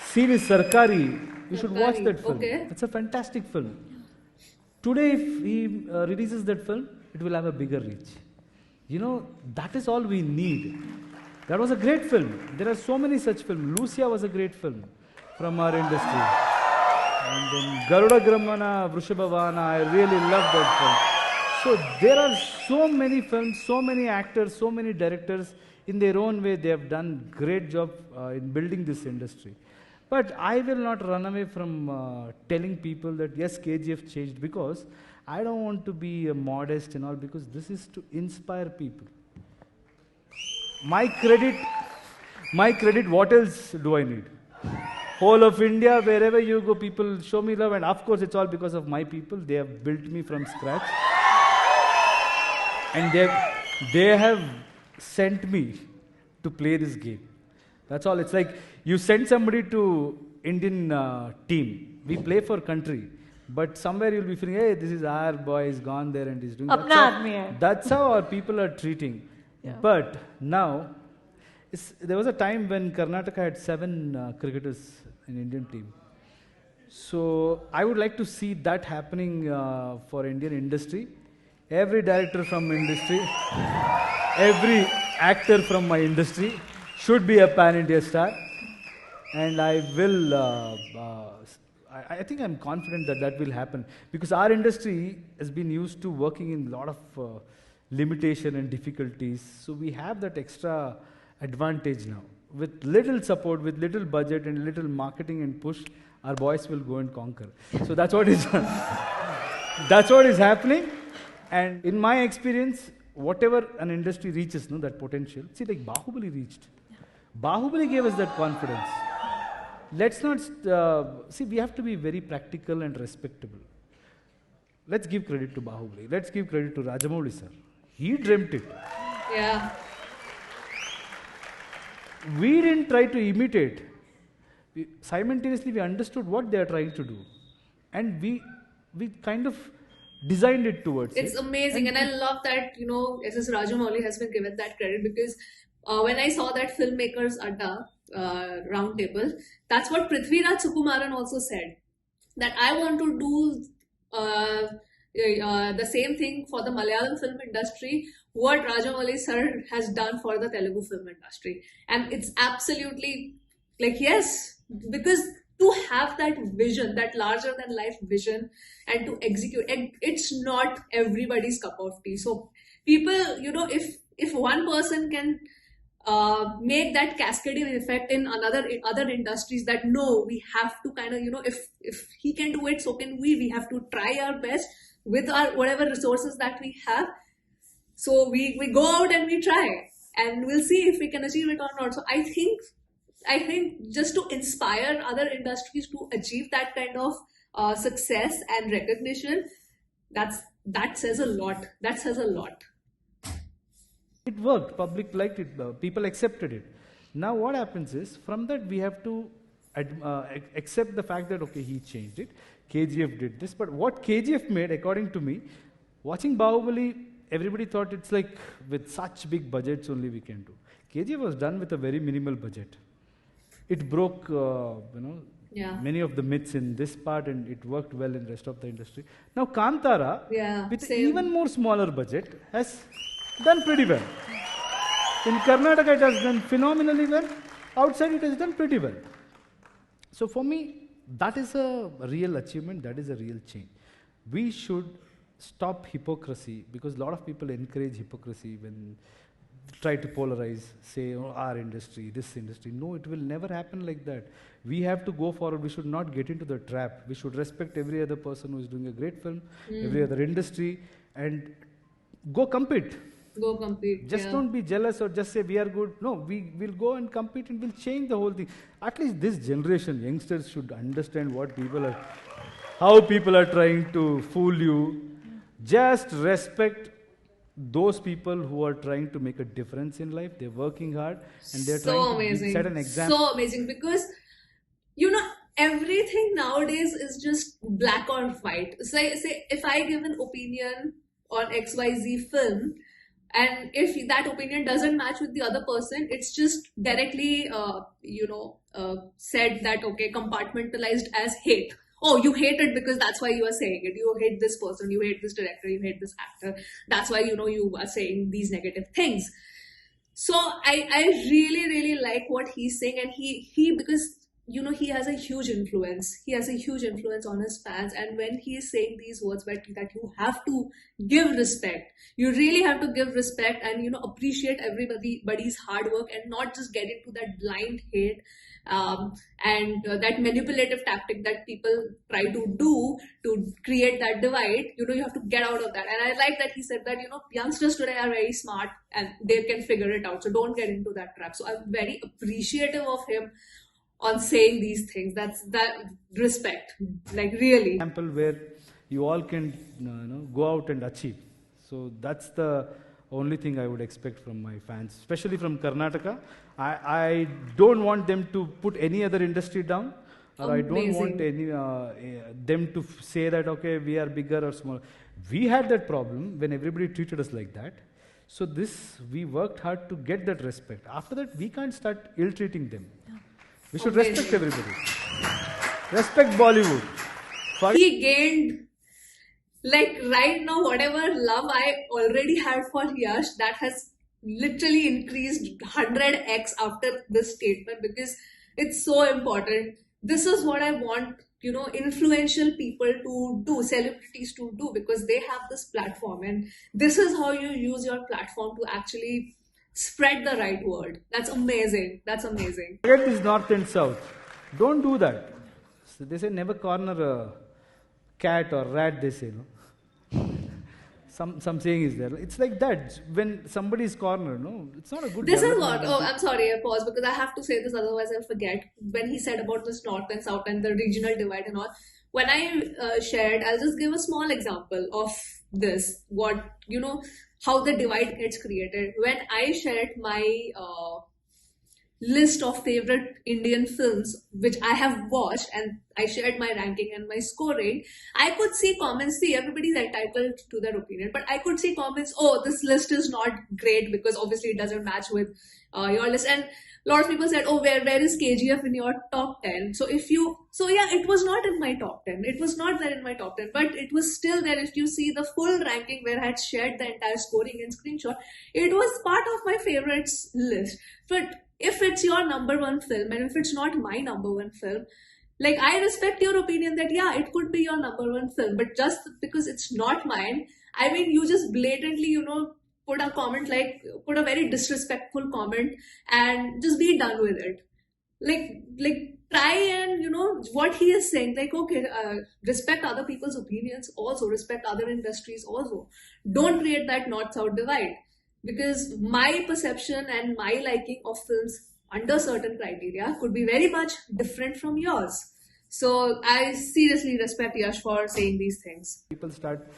seen his Sarkari. You should watch Sarkari, that film. okay. It's a fantastic film. Today, if he releases that film, it will have a bigger reach. That is all we need. That was a great film. There are so many such films. Lucia was a great film from our industry. And then Garuda Gramana, Vrishabhavana, I really love that film. So there are so many films, so many actors, so many directors. In their own way, they have done great job in building this industry. But I will not run away from telling people that yes, KGF changed, because I don't want to be modest and all, because this is to inspire people. My credit, what else do I need? Whole of India, wherever you go, people show me love, and of course it's all because of my people. They have built me from scratch. And they have sent me to play this game. That's all. It's like you send somebody to Indian team. We play for country. But somewhere you'll be feeling, hey, this is our boy, he's gone there and he's doing that's how our people are treating. Yeah. But now, there was a time when Karnataka had 7 cricketers in Indian team. So I would like to see that happening for Indian industry. Every director from industry, every actor from my industry should be a pan-India star. And I will, I think I'm confident that will happen. Because our industry has been used to working in a lot of limitation and difficulties. So we have that extra advantage now. With little support, with little budget and little marketing and push, our boys will go and conquer. So that's what is that's what is happening. And in my experience, whatever an industry reaches, that potential, see, like Bahubali reached. Bahubali gave us that confidence. Let's not, we have to be very practical and respectable. Let's give credit to Bahubali. Let's give credit to Rajamouli sir. He dreamt it. Yeah. We didn't try to imitate. Simultaneously, we understood what they are trying to do. And we kind of designed it towards It's it. amazing, and I love that SS Rajamouli has been given that credit because when I saw that filmmakers Adda roundtable, that's what Prithviraj Sukumaran also said, that I want to do the same thing for the Malayalam film industry what Rajamouli sir has done for the Telugu film industry, and it's absolutely like yes, because to have that vision, that larger than life vision, and to execute, and it's not everybody's cup of tea. So people, if one person can make that cascading effect in other industries, that no, we have to kind of if he can do it, so can we. We have to try our best with our whatever resources that we have. So we go out and we try, and we'll see if we can achieve it or not. So I think just to inspire other industries to achieve that kind of success and recognition, that says a lot. That says a lot. It worked. Public liked it. People accepted it. Now what happens is, from that we have to accept the fact that okay, he changed it. KGF did this, but what KGF made, according to me, watching Bahubali, everybody thought it's like with such big budgets only we can do. KGF was done with a very minimal budget. It broke, Yeah. many of the myths in this part, and it worked well in the rest of the industry. Now Kantara, Yeah, with same. even more smaller budget, has done pretty well. In Karnataka, it has done phenomenally well. Outside, it has done pretty well. So for me, that is a real achievement. That is a real change. We should stop hypocrisy, because a lot of people encourage hypocrisy when try to polarize, say, oh, our industry, this industry. No, it will never happen like that. We have to go forward. We should not get into the trap. We should respect every other person who is doing a great film, every other industry, and go compete. Go compete. Just Yeah. don't be jealous or just say we are good. No, we will go and compete and we'll change the whole thing. At least this generation, youngsters should understand how people are trying to fool you. Just respect those people who are trying to make a difference in life. They're working hard and they're So trying to amazing. set an example. So amazing, because everything nowadays is just black or white. Say if I give an opinion on XYZ film, and if that opinion doesn't match with the other person, it's just directly said that okay, compartmentalized as hate. Oh, you hate it because that's why you are saying it. You hate this person, you hate this director, you hate this actor. That's why you are saying these negative things. So I really really like what he's saying, and he because he has a huge influence. He has a huge influence on his fans, and when he is saying these words that you have to give respect, you really have to give respect, and appreciate everybody's hard work, and not just get into that blind hate and that manipulative tactic that people try to do to create that divide. You have to get out of that. And I like that he said that youngsters today are very smart and they can figure it out, so don't get into that trap. So I'm very appreciative of him on saying these things. That's that respect, like really. Example where you all can go out and achieve. So that's the only thing I would expect from my fans, especially from Karnataka. I don't want them to put any other industry down, or I don't want them to say that okay, we are bigger or smaller. We had that problem when everybody treated us like that. So we worked hard to get that respect. After that, we can't start ill-treating them. We should respect everybody. Respect Bollywood. He gained, like right now, whatever love I already had for Yash, that has literally increased 100x after this statement, because it's so important. This is what I want, influential people to do, celebrities to do, because they have this platform, and this is how you use your platform to actually spread the right word. That's amazing. That's amazing. Forget this north and south. Don't do that. So they say never corner a cat or rat, they say. No? Some saying is there. It's like that. When somebody is cornered, no, it's not a good This is development. what. Oh, I'm sorry, I pause because I have to say this, otherwise I'll forget. When he said about this north and south and the regional divide and all, when I shared, I'll just give a small example of this. How the divide gets created. When I shared my list of favorite Indian films which I have watched, and I shared my ranking and my scoring, I could see comments. See, everybody's entitled to their opinion, but I could see comments. Oh, this list is not great because obviously it doesn't match with your list. And a lot of people said, "Oh, where is KGF in your top 10?" So if you, so yeah, it was not in my top 10. It was not there in my top 10, but it was still there. If you see the full ranking where I had shared the entire scoring and screenshot, it was part of my favorites list. But if it's your number one film and if it's not my number one film, like, I respect your opinion that yeah, it could be your number one film, but just because it's not mine, I mean, you just blatantly, put a comment, like put a very disrespectful comment, and just be done with it. Like try and what he is saying, like, okay, respect other people's opinions, also respect other industries, also don't create that north south divide, because my perception and my liking of films under certain criteria could be very much different from yours. So I seriously respect Yash for saying these things. People start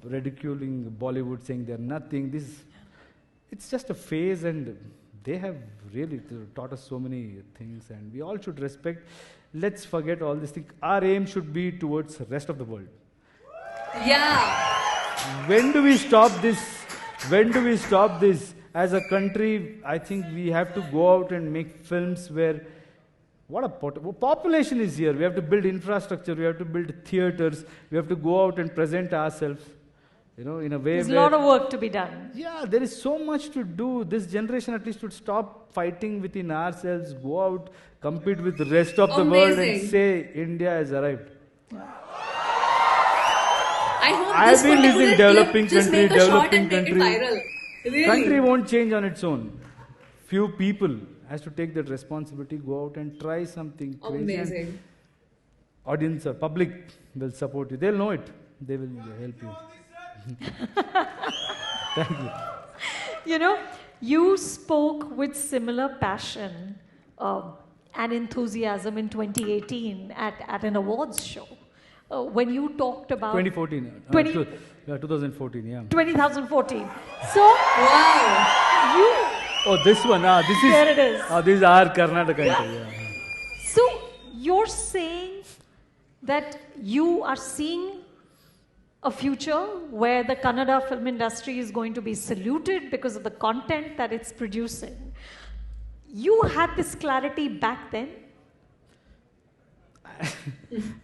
ridiculing Bollywood, saying they're nothing. It's just a phase, and they have really taught us so many things, and we all should respect. Let's forget all these things. Our aim should be towards the rest of the world. Yeah. When do we stop this? When do we stop this? As a country, I think we have to go out and make films where what a population is here. We have to build infrastructure. We have to build theaters. We have to go out and present ourselves, in a way. There's a lot of work to be done. Yeah, there is so much to do. This generation at least should stop fighting within ourselves. Go out, compete with the rest of the world, and say India has arrived. I've been listening, developing country, developing country. Really? Country won't change on its own. Few people has to take that responsibility, go out and try something crazy. Amazing. Audience or public will support you. They'll know it. They will help you. Thank you. You spoke with similar passion and enthusiasm in 2018 at an awards show. When you talked about 2014, 2014, yeah. 2014. So, Wow. This one, this is. There it is. This is our Karnataka. Yeah. So you're saying that you are seeing a future where the Kannada film industry is going to be saluted because of the content that it's producing. You had this clarity back then?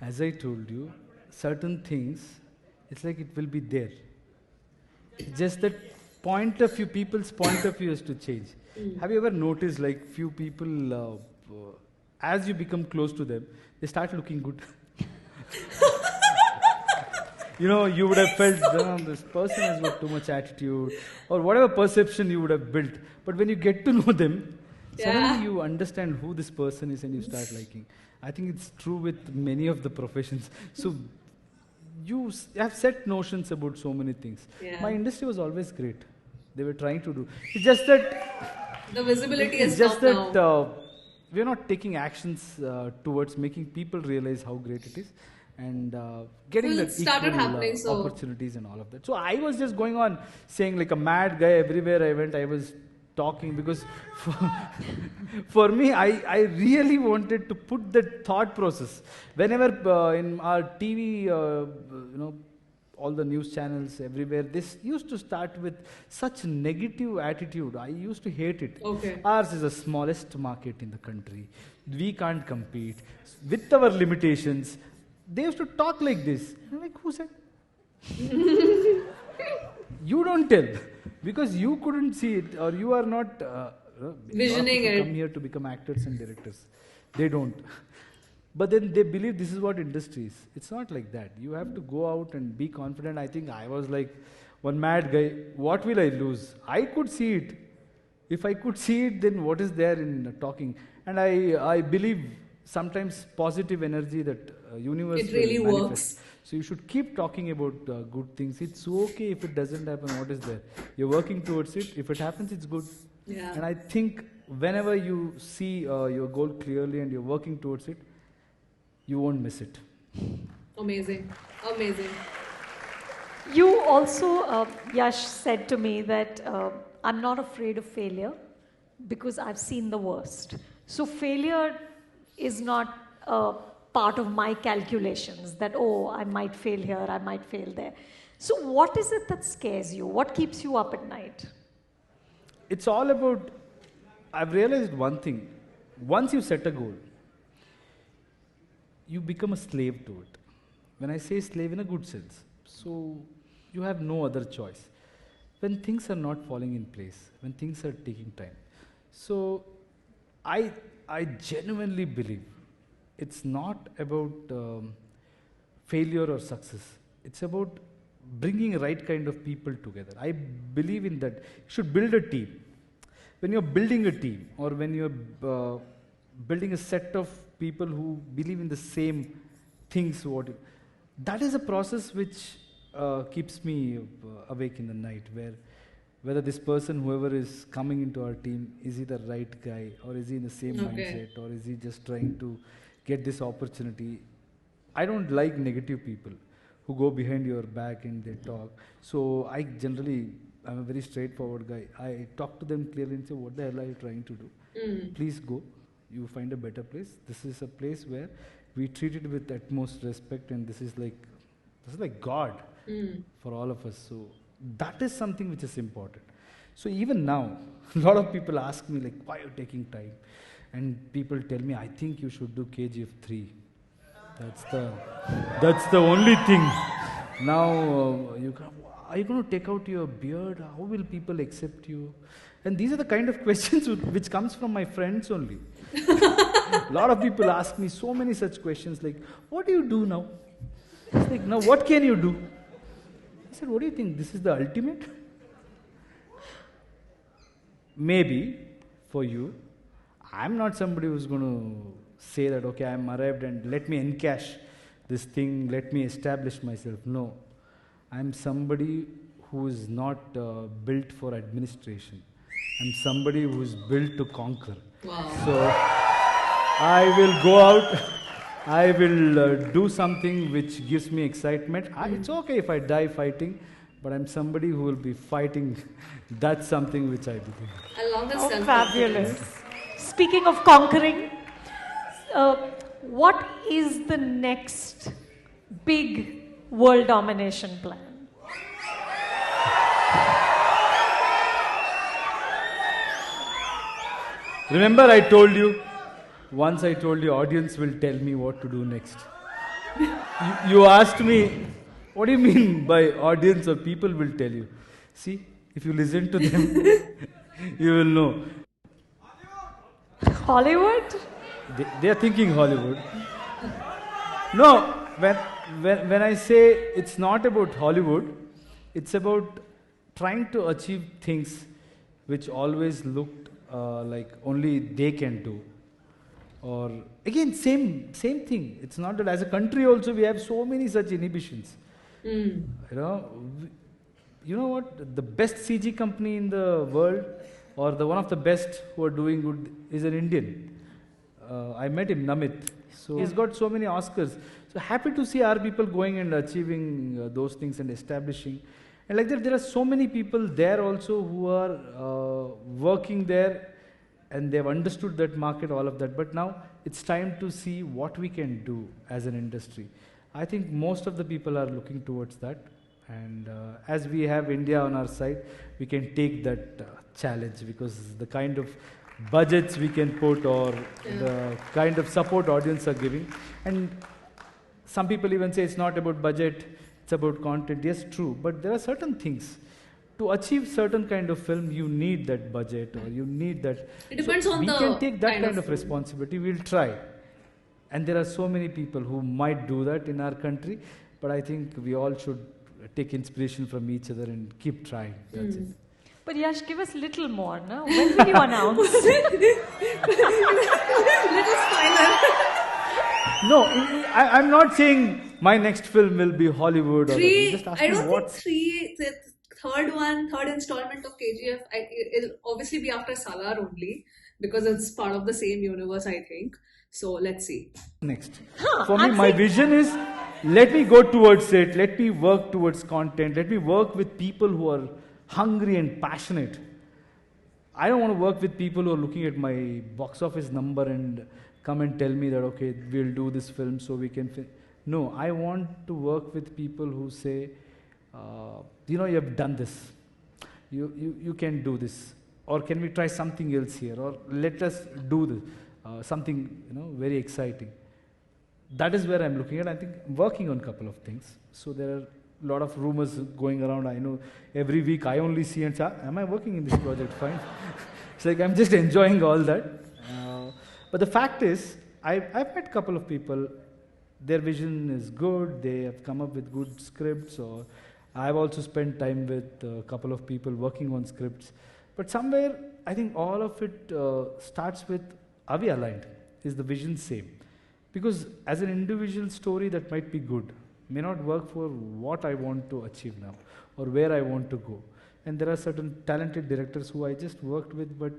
As I told you, certain things, it's like it will be there. Just that people's point of view has to change. Have you ever noticed, like, few people, as you become close to them, they start looking good? You would have felt, this person has got too much attitude, or whatever perception you would have built. But when you get to know them, suddenly you understand who this person is and you start liking. I think it's true with many of the professions. So you have set notions about so many things. Yeah. My industry was always great. They were trying to do. It's just that the visibility it's is just up that now. we're not taking actions towards making people realize how great it is, and getting Well, the it started happening, so- opportunities and all of that. So I was just going on saying like a mad guy everywhere I went. I was talking because for me, I really wanted to put that thought process. Whenever in our TV, all the news channels everywhere, this used to start with such negative attitude. I used to hate it. Okay. Ours is the smallest market in the country. We can't compete with our limitations. They used to talk like this. I'm like, who said? You don't tell, because you couldn't see it, or you are not Visioning people it. come here to become actors and directors. They don't. But then they believe this is what industry is. It's not like that. You have to go out and be confident. I think I was like one mad guy. What will I lose? I could see it. If I could see it, then what is there in talking? And I believe sometimes positive energy that universe It really will manifest. works. So you should keep talking about good things. It's okay if it doesn't happen. What is there? You're working towards it. If it happens, it's good. Yeah. And I think whenever you see your goal clearly and you're working towards it, you won't miss it. Amazing. Amazing. You also, Yash, said to me that I'm not afraid of failure. because I've seen the worst. So failure is not a part of my calculations that, oh, I might fail here, I might fail there. So what is it that scares you? What keeps you up at night? It's all about, I've realized one thing. Once you set a goal, you become a slave to it. When I say slave in a good sense, so you have no other choice. When things are not falling in place, when things are taking time. So I genuinely believe it's not about failure or success. It's about bringing right kind of people together. I believe in that. You should build a team. When you're building a team, or when you're building a set of people who believe in the same things, that is a process which keeps me awake in the night, where whether this person, whoever is coming into our team, is he the right guy, or is he in the same mindset, or is he just trying to get this opportunity. I don't like negative people who go behind your back and they talk. So I'm a very straightforward guy. I talk to them clearly and say, what the hell are you trying to do? Please go. You find a better place. This is a place where we treat it with utmost respect, and this is like God for all of us. So that is something which is important. So even now, a lot of people ask me like, why are you taking time? And people tell me, I think you should do KGF 3. That's the only thing. Now, are you going to take out your beard? How will people accept you? And these are the kind of questions which comes from my friends only. A lot of people ask me so many such questions like, what do you do now? It's like, now what can you do? I said, what do you think? This is the ultimate? Maybe for you. I'm not somebody who's going to say that, okay, I'm arrived and let me encash this thing, let me establish myself. No. I'm somebody who is not built for administration. I'm somebody who is built to conquer. Wow. So I will go out, I will do something which gives me excitement. It's okay if I die fighting, but I'm somebody who will be fighting. That's something which I believe. I love the Oh, fabulous. Speaking of conquering, what is the next big world domination plan? Remember once I told you audience will tell me what to do next. You asked me, what do you mean by audience or people will tell you? See, if you listen to them, you will know. Hollywood? They are thinking Hollywood. No, when I say it's not about Hollywood, it's about trying to achieve things which always looked like only they can do. Or again, same thing. It's not that as a country also we have so many such inhibitions. You know what? The best CG company in the world, or the one of the best who are doing good, is an Indian. I met him, Namit. So he's got so many Oscars. So happy to see our people going and achieving those things and establishing. And like that, there are so many people there also who are working there, and they've understood that market, all of that. But now it's time to see what we can do as an industry. I think most of the people are looking towards that. And as we have India on our side, we can take that challenge, because the kind of budgets we can put, or the kind of support audience are giving. And some people even say it's not about budget, it's about content. Yes, true. But there are certain things. To achieve certain kind of film, you need that budget, or you need that. It depends on we the can take that kind of film. responsibility. We'll try. And there are so many people who might do that in our country. But I think we all should take inspiration from each other and keep trying. That's it. But Yash, give us a little more, no? When will you announce? Little spoiler. No, I'm not saying my next film will be Hollywood. Three. Just ask I me don't what. think the third installment of KGF. It'll obviously be after Salar only, because it's part of the same universe, I think. So let's see. Next. For me, my vision is, let me go towards it. Let me work towards content. Let me work with people who are hungry and passionate. I don't want to work with people who are looking at my box office number and come and tell me that, okay, we'll do this film so we can. No, I want to work with people who say, you know, you have done this. You can do this. Or can we try something else here? Or let us do this, something, you know, very exciting. That is where I'm looking at. I think I'm working on a couple of things. So there are a lot of rumors going around. I know every week I only see and say, am I working in this project? Fine. It's like I'm just enjoying all that. But the fact is, I've met a couple of people. Their vision is good. They have come up with good scripts. Or I've also spent time with a couple of people working on scripts. But somewhere, I think all of it starts with, are we aligned? Is the vision same? Because as an individual story, that might be good, may not work for what I want to achieve now or where I want to go. And there are certain talented directors who I just worked with, but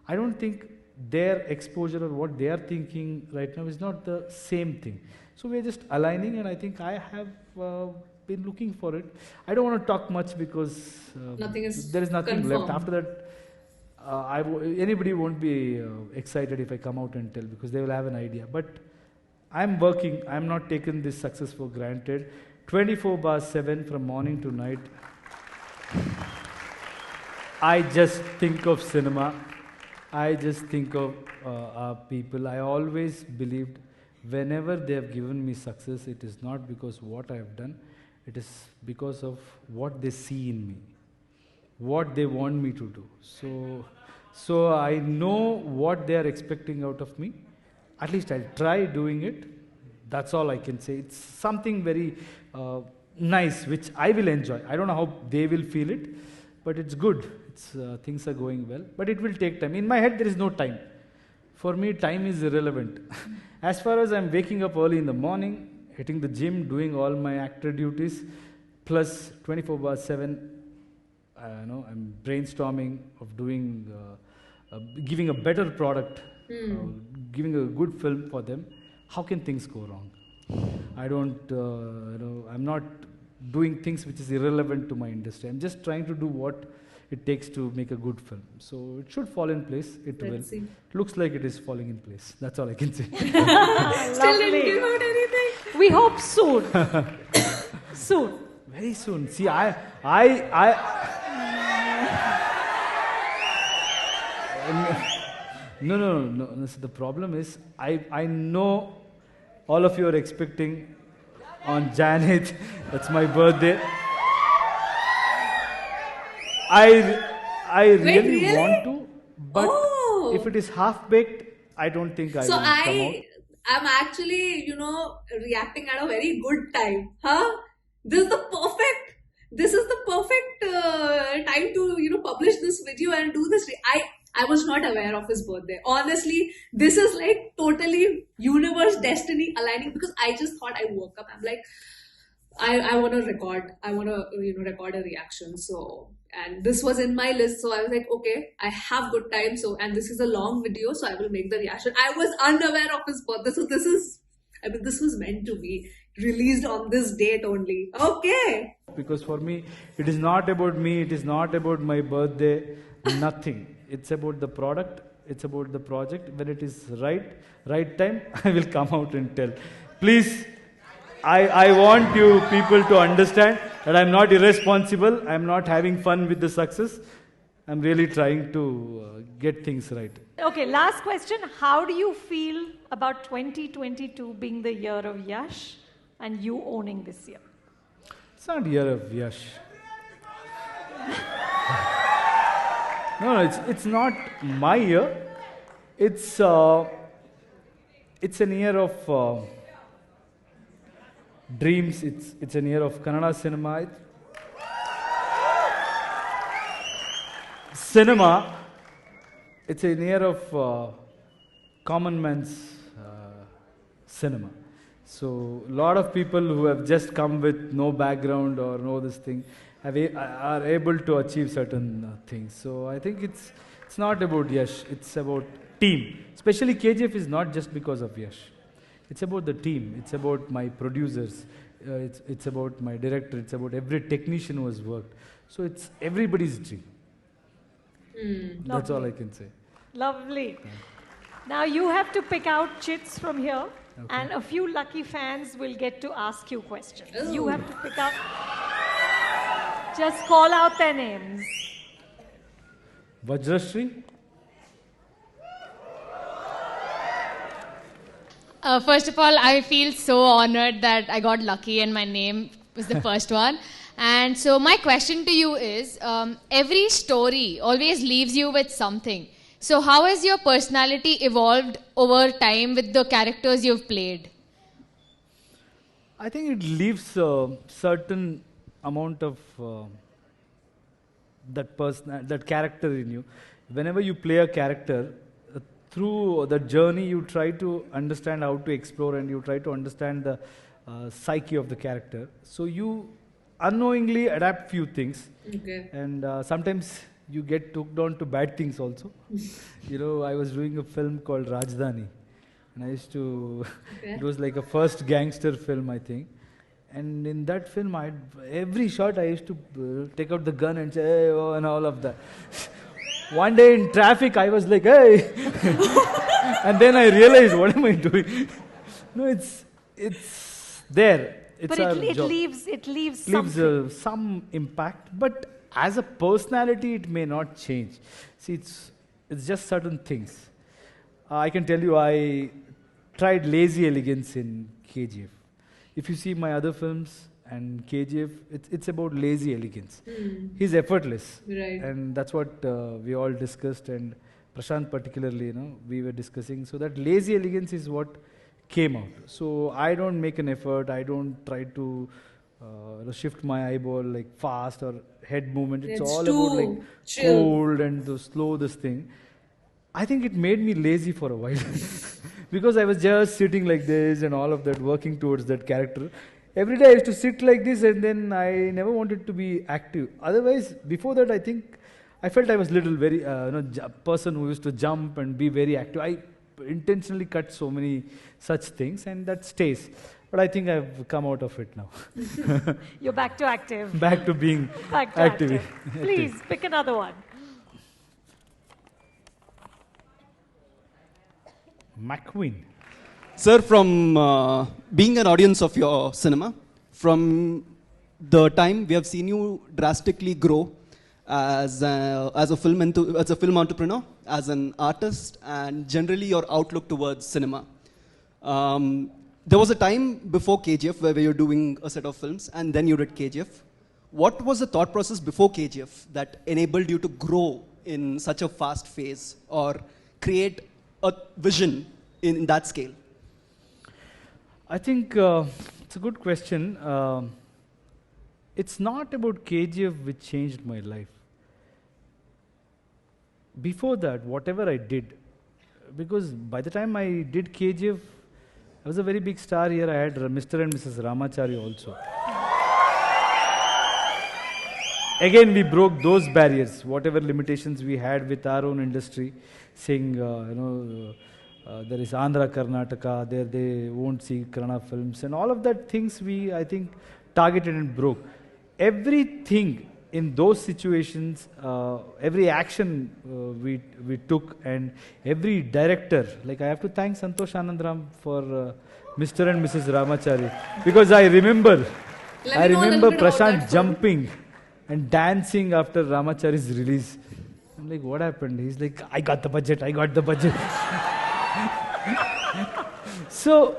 I don't think their exposure or what they are thinking right now is not the same thing. So we are just aligning, and I think I have been looking for it. I don't want to talk much because there is nothing confirmed. left. After that, anybody won't be excited if I come out and tell, because they will have an idea. But I'm working. I'm not taking this success for granted. 24/7 from morning to night. I just think of cinema. I just think of our people. I always believed whenever they have given me success, it is not because what I have done. It is because of what they see in me, what they want me to do. So I know what they are expecting out of me. At least I'll try doing it. That's all I can say. It's something very nice, which I will enjoy. I don't know how they will feel it, but it's good. Things are going well. But it will take time. In my head, there is no time. For me, time is irrelevant. As far as I'm waking up early in the morning, hitting the gym, doing all my actor duties, plus 24/7, I'm brainstorming of doing, giving a better product, giving a good film for them. How can things go wrong? I don't, I'm not doing things which is irrelevant to my industry. I'm just trying to do what it takes to make a good film. So it should fall in place. It will. See. It looks like it is falling in place. That's all I can say. Still didn't give out anything. We hope soon. Soon. Very soon. See, No. So the problem is, I know all of you are expecting on Jan 8th. That's my birthday. I really want to, but if it is half baked, I don't think I will come out. I'm actually, reacting at a very good time. Huh? This is the perfect time to, publish this video and do this. I was not aware of his birthday. Honestly, this is like totally universe destiny aligning, because I just thought, I woke up, I'm like, I want to record. I want to, record a reaction. So, and this was in my list. So I was like, okay, I have good time. So, and this is a long video, so I will make the reaction. I was unaware of his birthday. So this was meant to be released on this date only. Okay. Because for me, it is not about me. It is not about my birthday. Nothing. It's about the product. It's about the project. When it is right time, I will come out and tell. Please, I want you people to understand that I'm not irresponsible. I'm not having fun with the success. I'm really trying to get things right. Okay, last question. How do you feel about 2022 being the year of Yash and you owning this year? It's not year of Yash. No, it's not my year. It's an year of dreams. It's an year of Kannada cinema. It's a year of common man's cinema. So a lot of people who have just come with no background or no this thing are able to achieve certain things. So I think it's not about Yash. It's about team. Especially KGF is not just because of Yash. It's about the team. It's about my producers. It's about my director. It's about every technician who has worked. So it's everybody's dream. That's all I can say. Lovely. Now you have to pick out chits from here, and a few lucky fans will get to ask you questions. You have to pick out. Just call out their names. Vajrashri? First of all, I feel so honored that I got lucky and my name was the first one. And so my question to you is, every story always leaves you with something. So how has your personality evolved over time with the characters you've played? I think it leaves a certain amount of that character in you. Whenever you play a character, through the journey you try to understand how to explore, and you try to understand the psyche of the character. So you unknowingly adapt few things, and sometimes you get hooked on to bad things also. I was doing a film called Rajdhani, and I used to it was like a first gangster film, I think. And in that film, every shot I used to take out the gun and say, hey, oh, and all of that. One day in traffic, I was like, hey! And then I realized, what am I doing? No, it's there. It's But it leaves something. Some impact. But as a personality, it may not change. See, it's just certain things. I can tell you, I tried lazy elegance in KGF. If you see my other films and KGF, it's about lazy elegance. He's effortless. Right. And that's what we all discussed, and Prashant particularly, we were discussing. So that lazy elegance is what came out. So I don't make an effort. I don't try to shift my eyeball like fast or head movement. It's all about like chill. cold and to slow this thing. I think it made me lazy for a while because I was just sitting like this and all of that, working towards that character. Every day I used to sit like this, and then I never wanted to be active. Otherwise, before that, I think I felt I was very person who used to jump and be very active. I intentionally cut so many such things, and that stays. But I think I've come out of it now. You're back to active. Back to being Back to active. Please, pick another one. McQueen. Sir, from being an audience of your cinema, from the time we have seen you drastically grow as a film entrepreneur, as an artist, and generally your outlook towards cinema. There was a time before KGF where you were doing a set of films, and then you did KGF. What was the thought process before KGF that enabled you to grow in such a fast phase or create a vision in that scale? I think it's a good question. It's not about KGF which changed my life. Before that, whatever I did, because by the time I did KGF, I was a very big star here. I had Mr. and Mrs. Ramachari also. Again, we broke those barriers, whatever limitations we had with our own industry, saying, there is Andhra, Karnataka, there they won't see Kannada films, and all of that things we, I think, targeted and broke. Everything in those situations, every action we took, and every director, like I have to thank Santosh Anandram for Mr. and Mrs. Ramachari, because I remember Prashant jumping and dancing after Ramachari's release. I'm like, what happened? He's like, I got the budget. So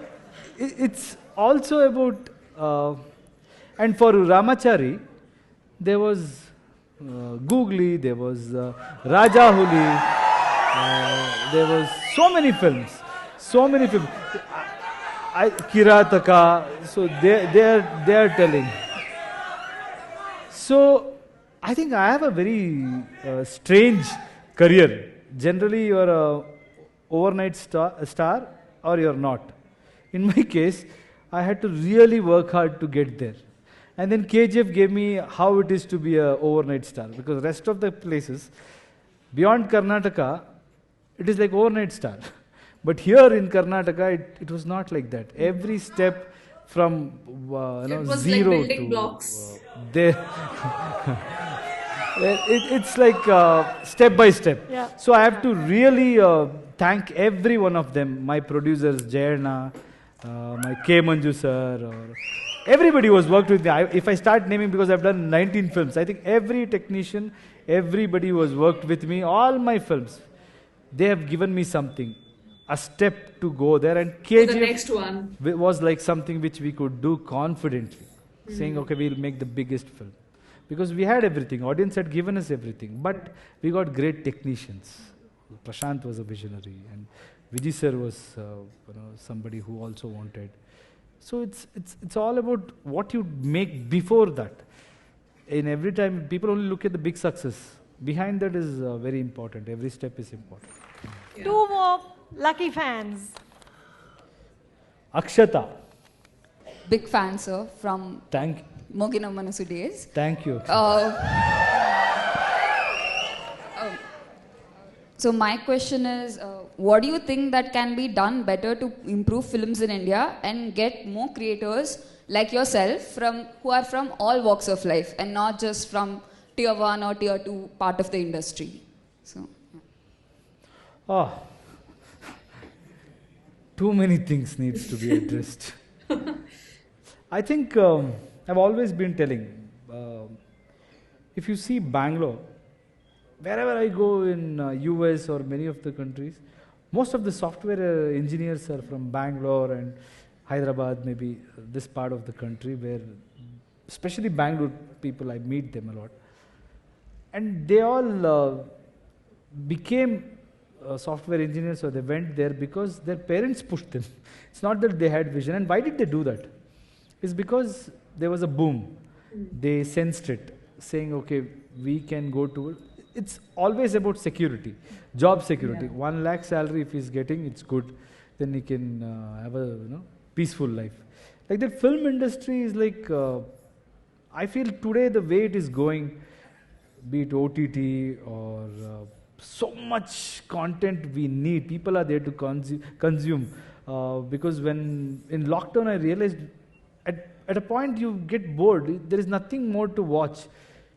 it's also about, and for Ramachari, there was Googly, there was Rajahuli, there was so many films. Kirataka, so they are telling. So I think I have a very strange career. Generally, you are a overnight star or you're not. In my case, I had to really work hard to get there. And then KGF gave me how it is to be an overnight star, because rest of the places, beyond Karnataka, it is like overnight star. But here in Karnataka, it was not like that. Every step from it was zero like building to blocks. there. It's like step by step. Yeah. So I have to really thank every one of them. My producers, Jayana, my K. Manju sir, or everybody who has worked with me. If I start naming, because I've done 19 films, I think every technician, everybody who has worked with me, all my films, they have given me something, a step to go there. And The KGF next one. was like something which we could do confidently, saying, okay, we'll make the biggest film. Because we had everything, audience had given us everything, but we got great technicians. Prashant was a visionary, and Vijay sir was somebody who also wanted. So it's all about what you make before that. In every time, people only look at the big success. Behind that is very important. Every step is important. Yeah. 2 more lucky fans. Akshata, Big fan, sir, from thank Mogina Manasu days. thank you. Akshata. So my question is, what do you think that can be done better to improve films in India and get more creators like yourself who are from all walks of life and not just from tier 1 or tier 2 part of the industry? So. Oh, too many things needs to be addressed. I think I've always been telling, if you see Bangalore, wherever I go in US or many of the countries, most of the software engineers are from Bangalore and Hyderabad, maybe this part of the country, where especially Bangalore people, I meet them a lot. And they all became software engineers, or they went there because their parents pushed them. It's not that they had vision. And why did they do that? It's because there was a boom. They sensed it, saying, okay, we can go to... It's always about security, job security. 1 lakh salary if he's getting, it's good. Then he can have a peaceful life. Like that film industry is like... I feel today the way it is going, be it OTT or so much content we need, people are there to consume. Because when in lockdown I realized at a point you get bored, there is nothing more to watch.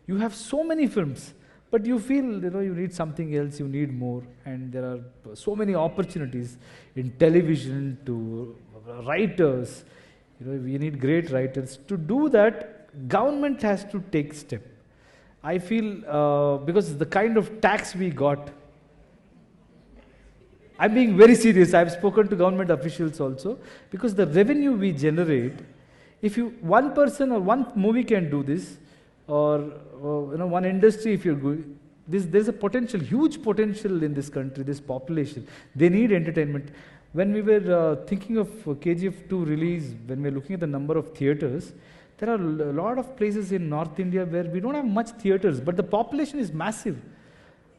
You have so many films, but you feel you need something else, you need more, and there are so many opportunities in television to writers. We need great writers. To do that, government has to take step. I feel because the kind of tax we got, I'm being very serious. I've spoken to government officials also, because the revenue we generate, if one person or one movie can do this, or one industry, if you're good, there's a potential, huge potential in this country, this population. They need entertainment. When we were thinking of KGF 2 release, when we were looking at the number of theatres, there are a lot of places in North India where we don't have much theatres, but the population is massive.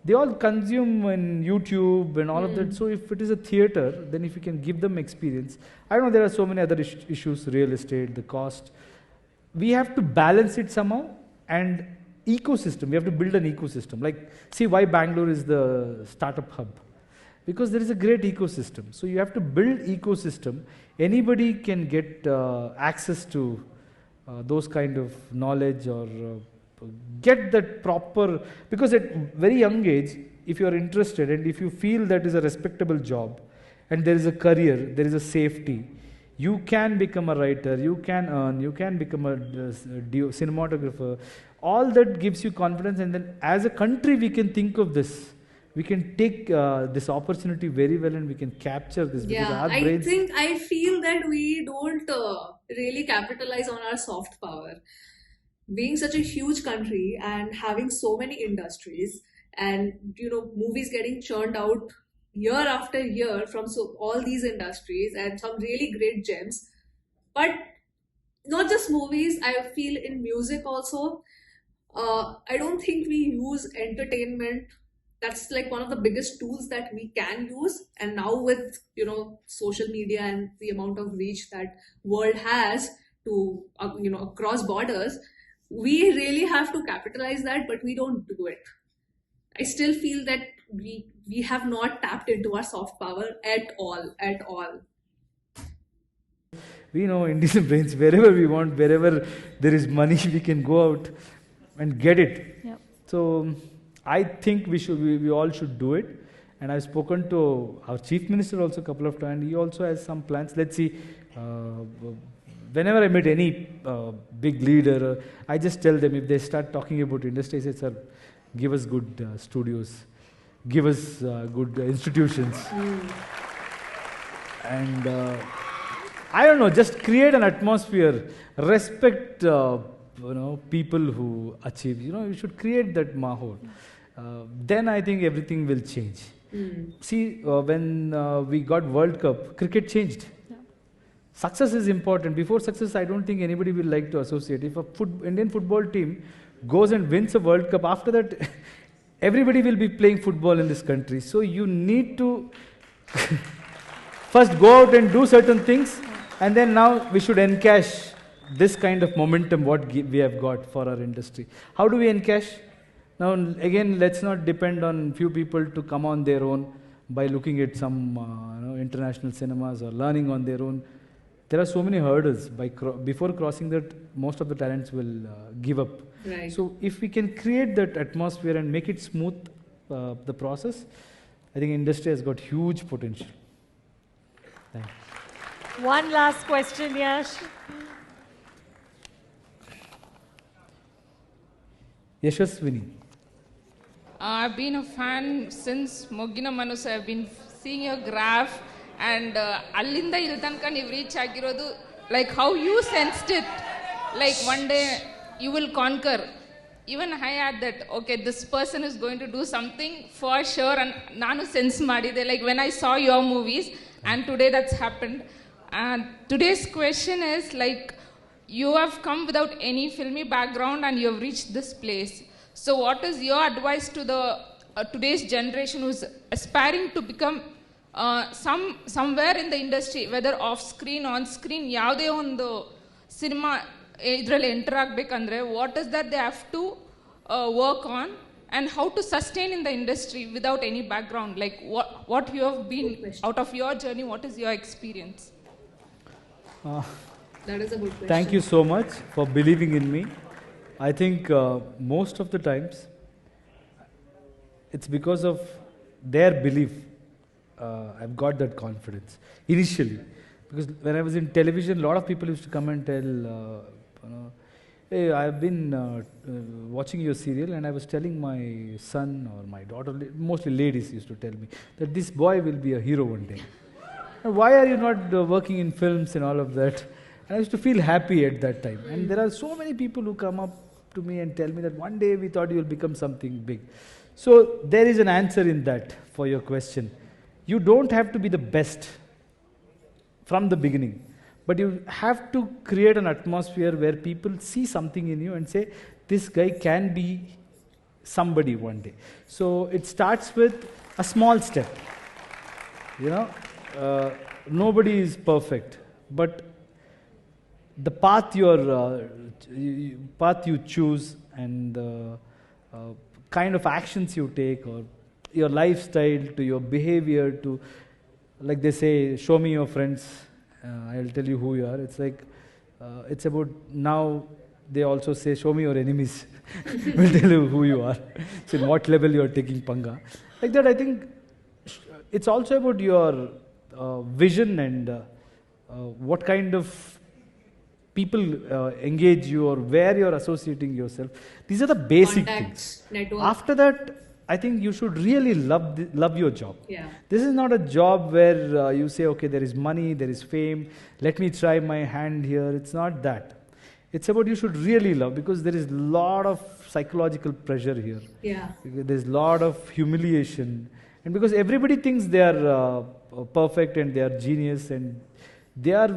They all consume in YouTube and all of that. So if it is a theatre, then if you can give them experience. I know there are so many other issues, real estate, the cost. We have to balance it somehow, and ecosystem. We have to build an ecosystem. Like, see why Bangalore is the startup hub. Because there is a great ecosystem. So you have to build ecosystem. Anybody can get access to those kind of knowledge, or get that proper, because at very young age, if you are interested and if you feel that is a respectable job and there is a career, there is a safety, you can become a writer, you can earn, you can become a cinematographer. All that gives you confidence, and then as a country we can think of this. We can take this opportunity very well, and we can capture this. Because Yeah, our brains, I feel that we don't really capitalize on our soft power. Being such a huge country and having so many industries, and movies getting churned out year after year from all these industries, and some really great gems. But not just movies, I feel in music also. I don't think we use entertainment. That's like one of the biggest tools that we can use. And now with social media and the amount of reach that world has to across borders, we really have to capitalize that, but we don't do it. I still feel that we have not tapped into our soft power at all. we know Indian brains, wherever we want, wherever there is money, we can go out and get it. Yep. So I think we all should do it. And I've spoken to our chief minister also a couple of times. He also has some plans. Let's see. Whenever I meet any big leader, I just tell them, if they start talking about industry, I say, sir, give us good studios, give us good institutions. And I don't know, just create an atmosphere, respect people who achieve. You should create that mahol. Then I think everything will change. See, when we got World Cup, cricket changed. Success is important. Before success, I don't think anybody will like to associate. If a Indian football team goes and wins a World Cup, after that, everybody will be playing football in this country. So you need to first go out and do certain things, and then now we should encash this kind of momentum what we have got for our industry. How do we encash? Now again, let's not depend on few people to come on their own by looking at some international cinemas or learning on their own. There are so many hurdles. Before crossing that, most of the talents will give up. Right. So if we can create that atmosphere and make it smooth, the process, I think industry has got huge potential. Thank you. One last question, Yash. Yashaswini. I've been a fan since Mogina Manus. I've been seeing your graph, and Allinda Iltanka you've reached Agirodu, like how you sensed it. Like one day you will conquer. Even I had that, okay, this person is going to do something for sure, and Nanu sense madide, like when I saw your movies, and today that's happened. And today's question is like, you have come without any filmy background and you have reached this place. So what is your advice to the today's generation who's aspiring to become somewhere in the industry, whether off screen, on screen, ಯಾವುದೇ ಒಂದು cinema ಇದರಲ್ಲಿ enter ಆಗಬೇಕಂದ್ರೆ what is that they have to work on, and how to sustain in the industry without any background? Like what you have been out of your journey, what is your experience? That is a good question. Thank you so much for believing in me. I think most of the times it's because of their belief I've got that confidence initially. Because when I was in television, a lot of people used to come and tell, hey, I've been watching your serial, and I was telling my son or my daughter, mostly ladies used to tell me, that this boy will be a hero one day. Why are you not working in films and all of that? And I used to feel happy at that time. And there are so many people who come up to me and tell me that one day we thought you will become something big. So there is an answer in that for your question. You don't have to be the best from the beginning, but you have to create an atmosphere where people see something in you and say, this guy can be somebody one day. So it starts with a small step. Nobody is perfect, but the path you choose and the kind of actions you take, or your lifestyle, to your behavior, to, like they say, show me your friends, I'll tell you who you are. It's like, it's about, now they also say, show me your enemies, we'll tell you who you are. So in what level you are taking panga. Like that, I think it's also about your vision and what kind of people engage you, or where you're associating yourself. These are the basic Contacts, things. network. After that, I think you should really love your job. Yeah. This is not a job where you say, okay, there is money, there is fame, let me try my hand here. It's not that. It's about you should really love, because there is a lot of psychological pressure here. Yeah. There's a lot of humiliation. And because everybody thinks they are perfect and they are genius and they are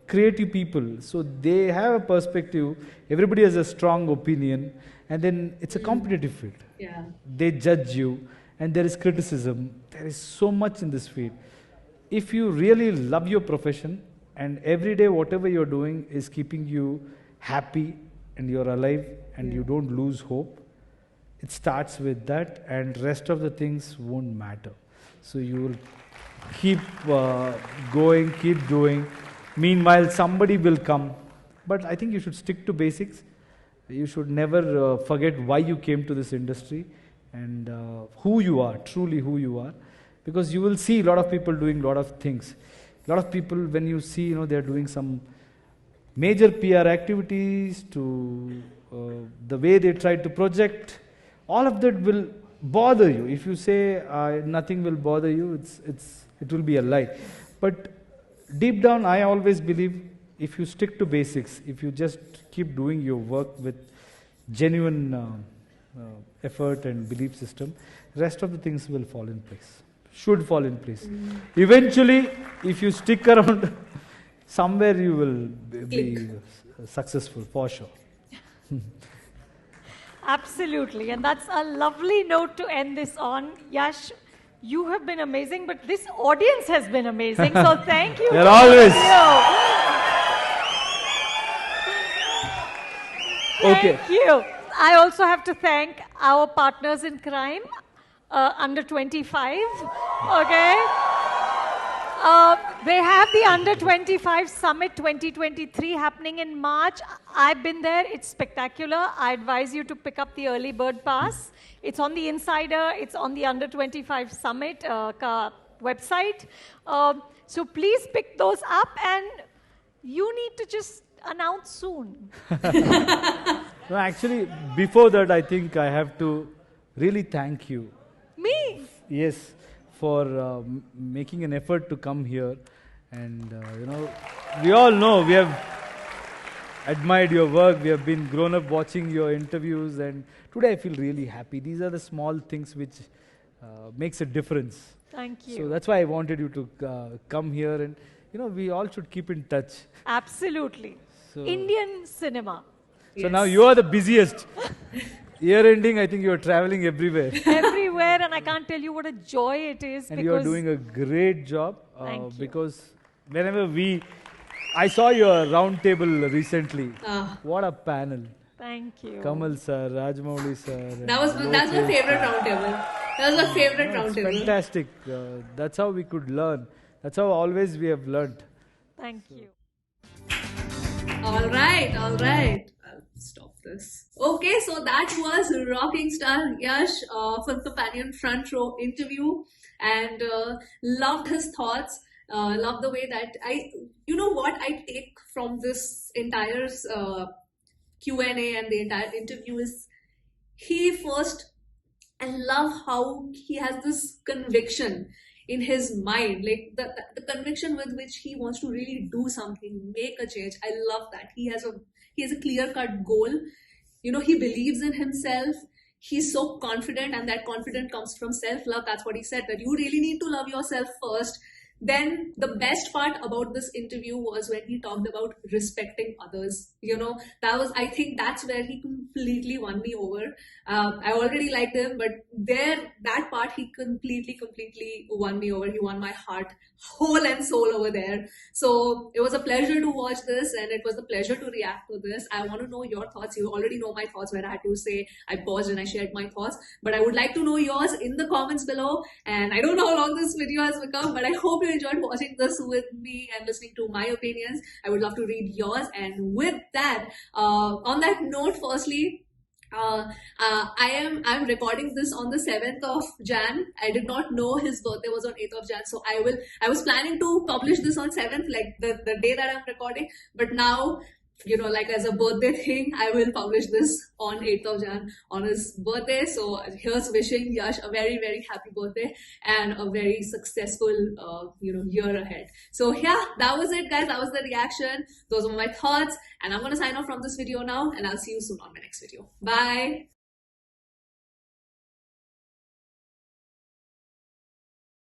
creative people. So they have a perspective. Everybody has a strong opinion. And then it's a competitive field. Yeah. They judge you, and there is criticism. There is so much in this field. If you really love your profession, and every day whatever you're doing is keeping you happy and you're alive and you don't lose hope, it starts with that, and rest of the things won't matter. So you will keep going, keep doing. Meanwhile, somebody will come. But I think you should stick to basics. You should never forget why you came to this industry and who you are, truly who you are. Because you will see a lot of people doing a lot of things. A lot of people, when you see, they're doing some major PR activities to the way they try to project, all of that will bother you. If you say nothing will bother you, it will be a lie. But deep down, I always believe if you stick to basics, if you just keep doing your work with genuine effort and belief system, rest of the things will fall in place. Should fall in place. Eventually, if you stick around, somewhere you will be successful for sure. Absolutely, and that's a lovely note to end this on. Yash, you have been amazing, but this audience has been amazing, so thank you. They're always. Thank you. I also have to thank our partners in crime, under 25, okay? They have the Under 25 Summit 2023 happening in March. I've been there. It's spectacular. I advise you to pick up the early bird pass. It's on the Insider. It's on the Under 25 Summit website. So please pick those up, and you need to just announce soon. No, actually, before that, I think I have to really thank you. Me? Yes, for making an effort to come here. And, we all know, we have admired your work. We have been grown up watching your interviews. And today I feel really happy. These are the small things which makes a difference. Thank you. So that's why I wanted you to come here. And, we all should keep in touch. Absolutely. So, Indian cinema. So now you are the busiest. Year ending, I think you are traveling everywhere. Everywhere, and I can't tell you what a joy it is. And you are doing a great job. Thank you. Because whenever I saw your round table recently. What a panel. Thank you. Kamal sir, Rajmouli sir. That's my favorite round table. That was my favorite round table. Fantastic. That's how we could learn. That's how always we have learned. Thank you. All right. I'll stop this. Okay, so that was rocking star Yash, Film Companion front row interview, and loved his thoughts. Loved the way that what I take from this entire Q&A and the entire interview is I love how he has this conviction in his mind, like the conviction with which he wants to really do something, make a change. I love that. He has a clear-cut goal. He believes in himself. He's so confident, and that confidence comes from self-love. That's what he said, that you really need to love yourself first. Then the best part about this interview was when he talked about respecting others. I think that's where he completely won me over. I already liked him, but that part he completely won me over. He won my heart, whole and soul over there. So it was a pleasure to watch this, and it was a pleasure to react to this. I want to know your thoughts. You already know my thoughts, where I had to say I paused and I shared my thoughts, but I would like to know yours in the comments below. And I don't know how long this video has become, but I hope you enjoyed watching this with me and listening to my opinions. I would love to read yours. And with that, on that note, firstly, I'm recording this on the 7th of Jan. I did not know his birthday was on 8th of Jan, so I was planning to publish this on 7th, like the day that I'm recording, but now, like as a birthday thing, I will publish this on 8th of Jan on his birthday. So here's wishing Yash a very, very happy birthday and a very successful, year ahead. So yeah, that was it, guys. That was the reaction. Those were my thoughts, and I'm going to sign off from this video now, and I'll see you soon on my next video. Bye.